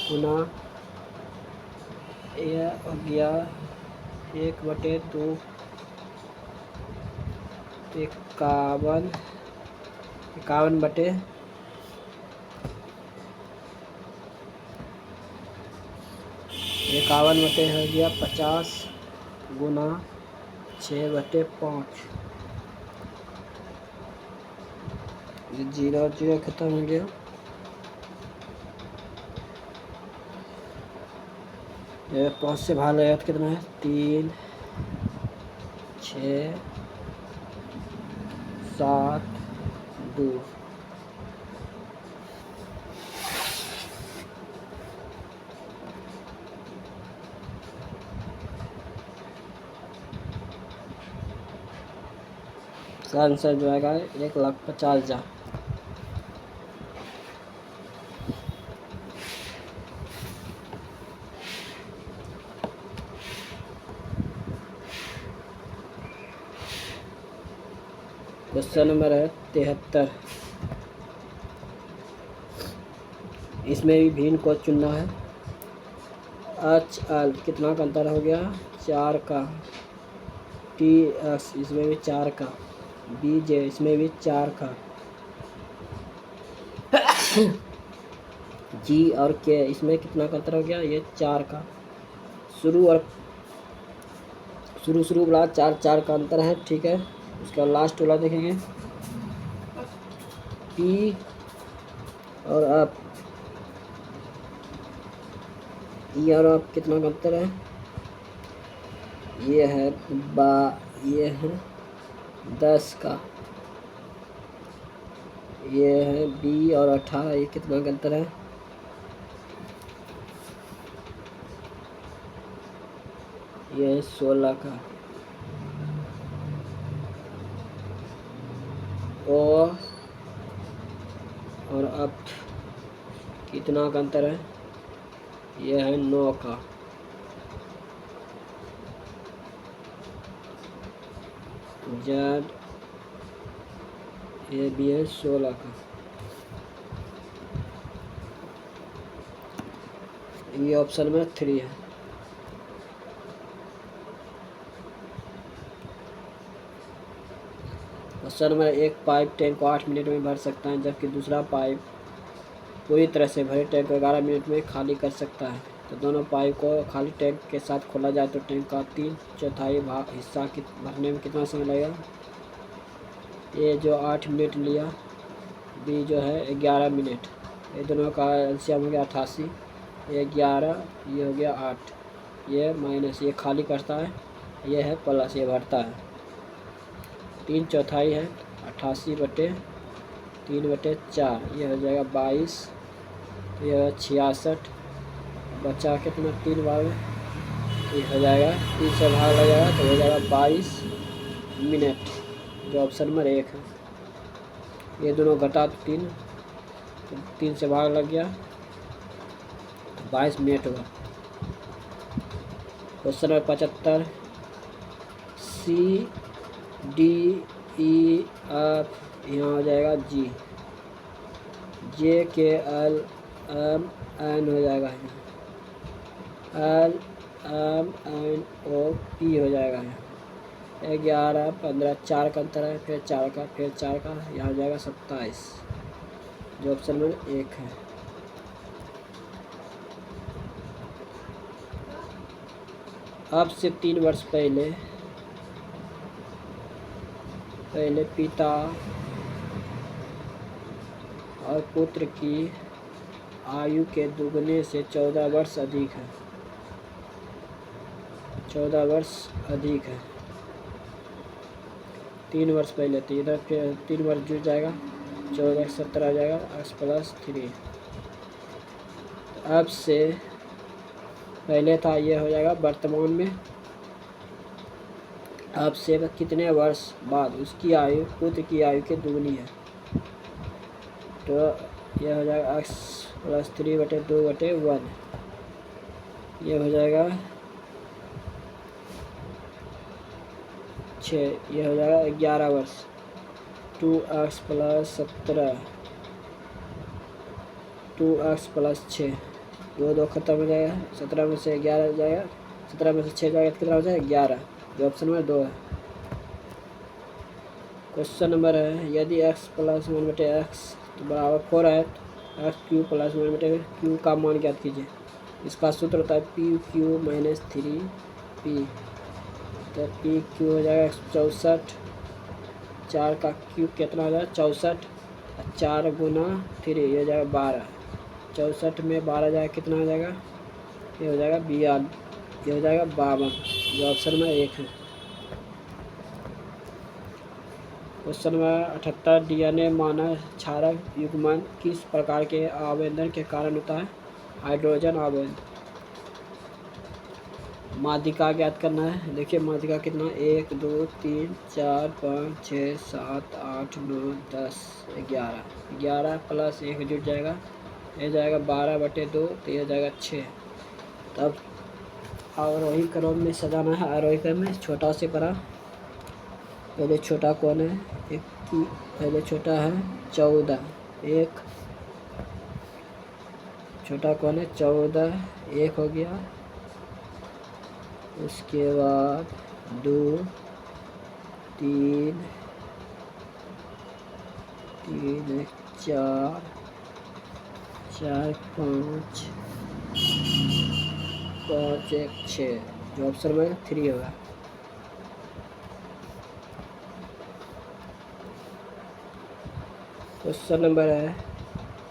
गुना यह हो गया 1/2 51 बटे 51 हो गया 50 गुना 6/5। 0 खत्म हो गया। ये 5 से भाग लगा तो कितना है? 3 6 7 2। आंसर जो आएगा 1,50,000। क्वेश्चन नंबर है 73। इसमें भी भिन्न को चुनना है। एच एल कितना का अंतर हो गया? 4 का। टी एक्स इसमें भी 4 का। बी जे इसमें भी 4 का। जी और के इसमें कितना का अंतर हो गया? ये 4 का। शुरू वाला 4 का अंतर है, ठीक है। उसका लास्ट वाला देखेंगे पी और अप, ई और अप कितना का अंतर है? ये है ये है 10 का। ये है बी और 18, ये कितना का अंतर है? ये है 16 का। ओ और अब कितना का अंतर है? ये है 9 का। जेड ये भी है 16 का। ये ऑप्शन में 3 है। क्वेश्चन नंबर 1, पाइप टैंक को 8 मिनट में भर सकता है, जबकि दूसरा पाइप पूरी तरह से भरे टैंक को 11 मिनट में खाली कर सकता है। तो दोनों पाइप को खाली टैंक के साथ खोला जाए तो टैंक का 3/4 हिस्सा भरने में कितना समय लगेगा? ये जो 8 मिनट लिया, बी जो है 11 मिनट। ये दोनों का एलसीएम हो गया 88। ये 11, ये हो गया 8। ये माइनस, ये खाली करता है, ये है प्लस, ये भरता है। 3/4 है 88/3/4, ये हो जाएगा 22। तो ये 66। बचा कितना? 3 भाग, ये हो जाएगा 3 से भाग लग जाएगा तो हो जाएगा 22 मिनट, जो ऑप्शन नंबर 1 है। ये दोनों घटा तो 3 से भाग लग गया 22 मिनट हुआ। क्वेश्चन नंबर 75, CDEF यहाँ हो जाएगा G, JKLMN हो जाएगा, LMNOP हो जाएगा। 11, 15, 4 का अंतर है, फिर 4 का, फिर 4 का, यहाँ हो जाएगा 27, जो ऑप्शन में 1 है। अब से 3 वर्ष पहले पिता और पुत्र की आयु के दुगने से 14 वर्ष अधिक है। 14 वर्ष अधिक है। 3 वर्ष पहले, तो इधर 3 वर्ष जुड़ जाएगा, 14 17 आ जाएगा, x+3। अब से पहले था, ये हो जाएगा वर्तमान में। अब से कितने वर्ष बाद उसकी आयु पुत्र की आयु के दुगनी है, तो यह हो जाएगा x+3/2/1, ये हो जाएगा 6, ये हो जाएगा 11 वर्ष। 2x+17, 2x+6, 2 खत्म हो जाएगा, 17 में से 11 जाएगा, 17 में से 6 जाएगा, कितना हो जाएगा 11, जो ऑप्शन में 2 है। क्वेश्चन नंबर है, यदि x+1/x तो बराबर 4 है, तो x³ +1/q का मान ज्ञात कीजिए। इसका सूत्र होता है PQ - 3P, तो PQ हो जाएगा 64, 4 का क्यूब कितना हो जाएगा 64, 4 गुना 3 ये हो जाएगा 12, 64 में 12 जाएगा, कितना हो जाएगा, ये हो जाएगा 42, ये हो जाएगा 52, जो ऑप्शन में 1 है। क्वेश्चन नंबर 78, DNA मानव क्षारक युग्मन किस प्रकार के आवेदन के कारण होता है? हाइड्रोजन आवेदन। माध्यिका ज्ञात करना है। देखिए माध्यिका कितना, 1 2 3 4 5 6 7 8 9 10 11, 11 + 1 जुड़ जाएगा, ये जाएगा 12/2, तो ये जाएगा 6। तब आरोही क्रम में सजाना है। आरोही क्रम में छोटा से बड़ा, पहले छोटा कौन है, पहले छोटा है 14, एक छोटा कौन है 14, 1 हो गया, उसके बाद 2 3 3 4 4 5 5 1 6, जो ऑप्शन में 3 होगा। क्वेश्चन नंबर है,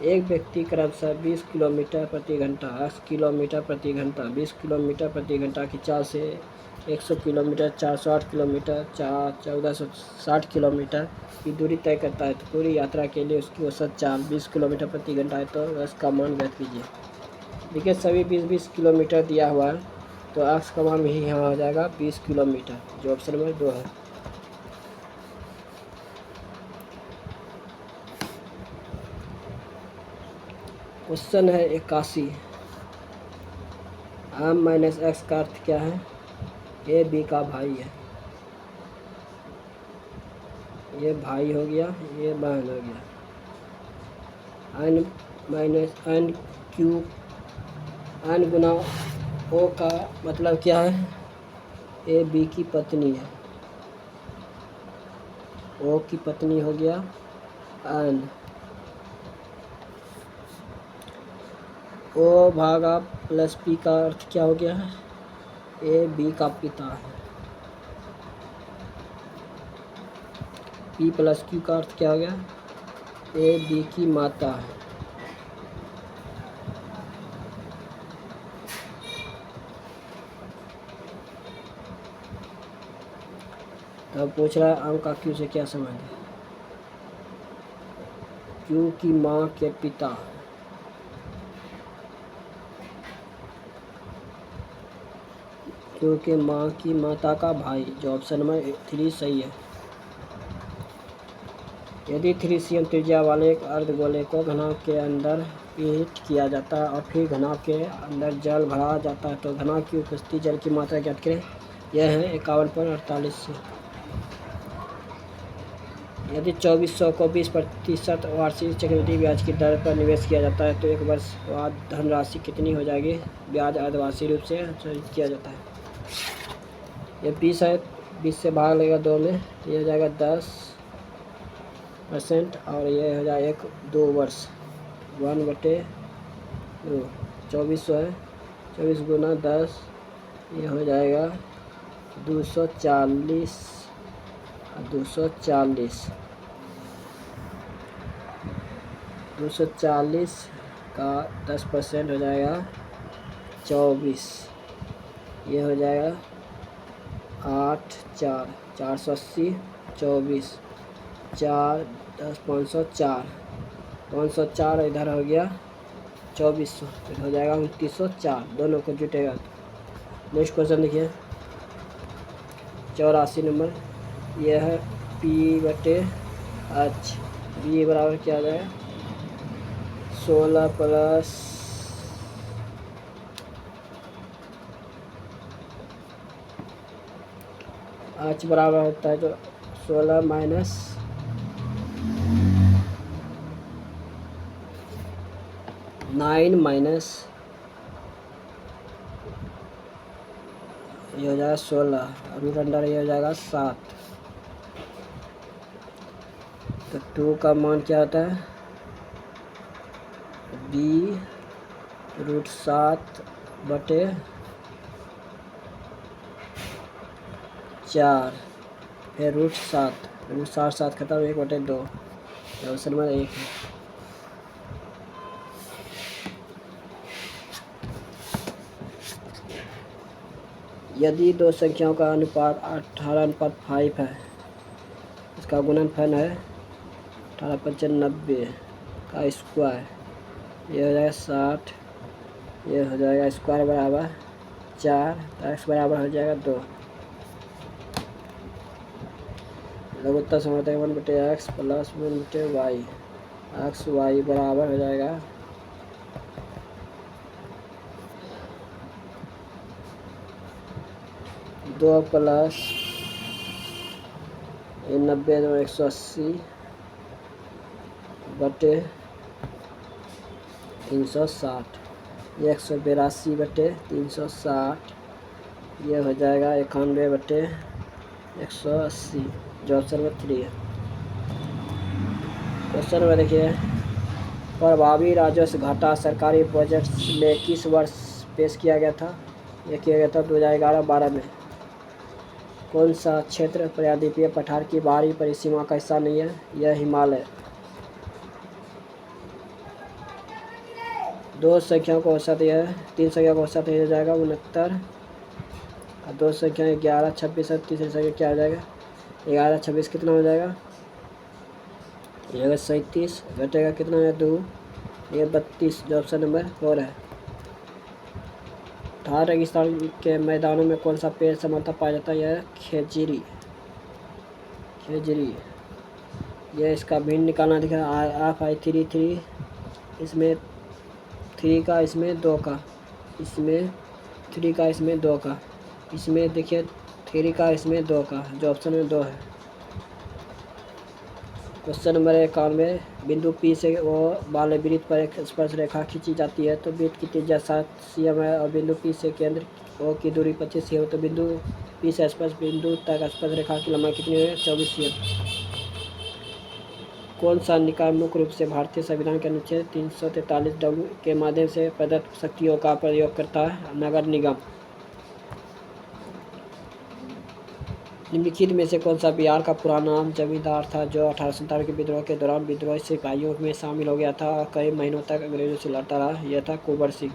एक व्यक्ति क्रमशः 20 किलोमीटर प्रति घंटा, 80 किलोमीटर प्रति घंटा, 20 किलोमीटर प्रति घंटा की चाल से 100 किलोमीटर, 408 किलोमीटर, 1460 किलोमीटर की दूरी तय करता है, तो पूरी यात्रा के लिए उसकी औसत चाल 20 किलोमीटर प्रति घंटा है, तो उसका मान ज्ञात कीजिए। देखिए सभी 20-20 किलोमीटर दिया हुआ है, तो x का मान भी यहाँ हो जाएगा 20 किलोमीटर, जो ऑप्शन में 2 है। क्वेश्चन है 81, m - x का अर्थ क्या है? ये b का भाई है, ये भाई हो गया, ये बहन हो गया। n - n q, n गुना o का मतलब क्या है? ये b की पत्नी है, o की पत्नी हो गया n, O भागा + P का अर्थ क्या हो गया है? A B का पिता है। P + Q का अर्थ क्या हो गया? A B की माता है। तब पूछ रहा है आम का Q से क्या संबंध है? Q की माँ के पिता, क्योंकि माँ की माता का भाई, जो ऑप्शन नंबर 3 सही है। यदि 3 cm त्रिज्या वाले एक अर्धगोले को घनाभ के अंदर हीट किया जाता है और फिर घनाभ के अंदर जल भरा जाता है तो घनाभ की उपस्थिति जल की मात्रा ज्ञात करें। यह है 51.48। यदि 2400 को 20% वार्षिक चक्रवृद्धि ब्याज की दर पर निवेश किया जाता है तो एक वर्ष बाद धनराशि कितनी हो जाएगी। ब्याज अर्धवार्षिक रूप से संचालित किया जाता है। ये 20 है, 20 से भाग लेगा 2 में, ये हो जाएगा 10% और ये हो जाएगा 2 वर्ष 1/2। 2400 है, 24 गुना 10, ये हो जाएगा 240 का 10% हो जाएगा 24, ये हो जाएगा 8 4 480 24 4 10 504 504 इधर हो गया 2400, फिर हो जाएगा 2904, दोनों को जुटेगा। नेक्स्ट क्वेश्चन देखिए 84 नंबर, यह है P/H। बी बराबर क्या आ जाएगा 16 प्लस H बराबर होता है तो 16 माइनस 9 माइनस ये हो जाएगा 16, रूट अंडर ये हो जाएगा 7। तो 2 का मान क्या होता है B√7/4, फिर √7, √7 खत्म 1/2, ऑप्शन नंबर 1 है। यदि दो संख्याओं का अनुपात 18:5 है, इसका गुणनफल है 18×95 का स्क्वायर, ये हो जाएगा 60, ये हो जाएगा स्क्वायर बराबर 4, तो x बराबर हो जाएगा 2। लघुत्तर समानता 1/x plus 1/y, x y बराबर हो जाएगा 2 प्लस 90 180 बटे 360, ये 182 बटे 360, ये हो जाएगा 91 बटे 180, जो ऑप्शन नंबर 3 है। क्वेश्चन नंबर देखिए प्रभावी राजस्व घाटा सरकारी बजट में किस वर्ष पेश किया गया था। यह किया गया था 2011-12 में। कौन सा क्षेत्र प्रायद्वीपीय पठार की बाहरी परिसीमा का हिस्सा नहीं है। यह हिमालय। दो संख्याओं का औसत यह है, 3 संख्या का औसत हो जाएगा 69 और 2 संख्या 11 26 और तीसरी संख्या क्या हो जाएगा 11 26 कितना हो जाएगा ये 37 घटेगा कितना है 2, ये 32, जो ऑप्शन नंबर 4 है। थार रेगिस्तान के मैदानों में कौन सा पेड़ समानता पाया जाता है। यह खेजड़ी। यह इसका भिन्न निकालना दिख रहा है I3 इसमें 3 का इसमें 2 का, इसमें 3 का इसमें 2 का, इसमें देखिए 3 का इसमें 2 का, जो ऑप्शन में 2 है। क्वेश्चन नंबर 91 बिंदु P से वो वाले वृत्त पर एक स्पर्श रेखा खींची जाती है तो वृत्त की त्रिज्या 7 cm है और बिंदु P से केंद्र O की दूरी 25 cm, तो बिंदु P से स्पर्श बिंदु तक स्पर्श रेखा की लंबाई कितनी है 24 cm। कौन सा निकाय मुख्य रूप से भारतीय संविधान के अनुच्छेद 343W के माध्यम से प्रदत्त शक्तियों का प्रयोग करता है। नगर निगम। निम्नलिखित में से कौन सा बिहार का पूरा नाम जमींदार था जो 1897 के विद्रोह के दौरान विद्रोही सिपाहियों में शामिल हो गया था और कई महीनों तक अंग्रेजों से लड़ता रहा। यह था कुंवर सिंह।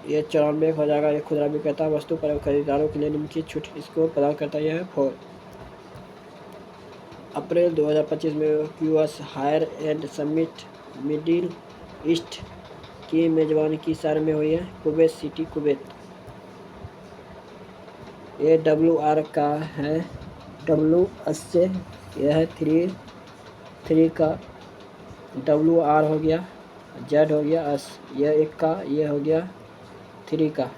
ये 94 हो जाएगा। ये खुदरा विक्रेता वस्तु पर खरीदारों के लिए निम्नलिखित छूट इसको प्रदान करता है। यह है 4। अप्रैल 2025 में यूएस हायर एंड समिट मिडिल ईस्ट की मेजबानी किस शहर में हुई है। Kuwait City, Kuwait. ये WR का है WH यह है 3 का, WR हो गया, Z हो गया, S यह 1 का, ये हो गया 3 का,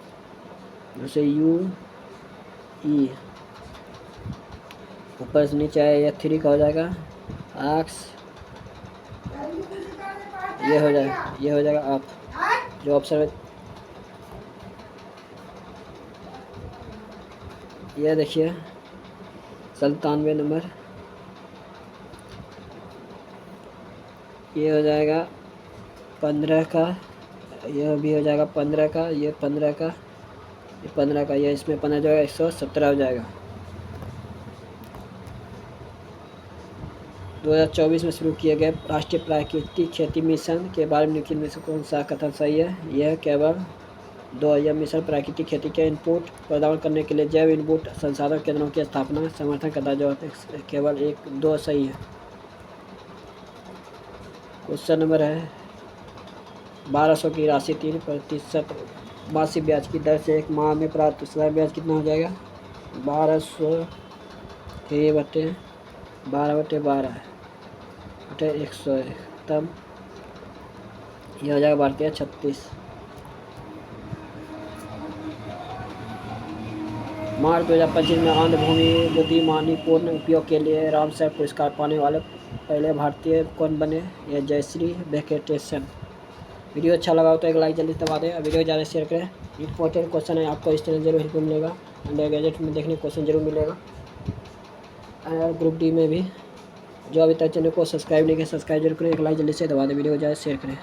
जैसे UE ऊपर से नीचे आया, यह 3 का हो जाएगा। X ये हो जाएगा आप जो ऑप्शन ये देखिए 97 नंबर, ये हो जाएगा 15 का, यह भी हो जाएगा 15 का, ये 15 का, ये 15 का, ये इसमें 15 जाएगा 117 हो जाएगा। 2024 में शुरू किए गए राष्ट्रीय प्राकृतिक खेती मिशन के बारे में निम्नलिखित में से कौन सा कथन सही है? यह केवल 2 यह मिशन प्राकृतिक खेती के इनपुट प्रदान करने के लिए जैव इनपुट संसाधन केंद्रों की स्थापना समर्थन करता, जो केवल 1-2 सही है। क्वेश्चन नंबर है 1200 की राशि 3% मासिक ब्याज की दर से 1 माह में प्राप्त समय ब्याज कितना हो जाएगा? 1200 12/12 101, तब यह हो जाएगा भारतीय 36। मार्च 2025 में आंध्र भूमि बुद्धिमानी पूर्ण उपयोग के लिए रामसर पुरस्कार पाने वाले पहले भारतीय कौन बने? यह जयश्री वेंकटेशन। वीडियो अच्छा लगा हो तो एक लाइक जल्दी दबा दें और वीडियो ज़्यादा शेयर करें। इंपॉर्टेंट क्वेश्चन है, आपको इस चैनल जरूर हेल्प मिलेगा, अंडर ग्रेजुएट में देखने क्वेश्चन जरूर मिलेगा, और ग्रुप डी में भी। जो अभी तक चैनल को सब्सक्राइब नहीं किया सब्सक्राइब जरूर करें, एक लाइक जल्दी से दबा दें, वीडियो को ज़्यादा शेयर करें।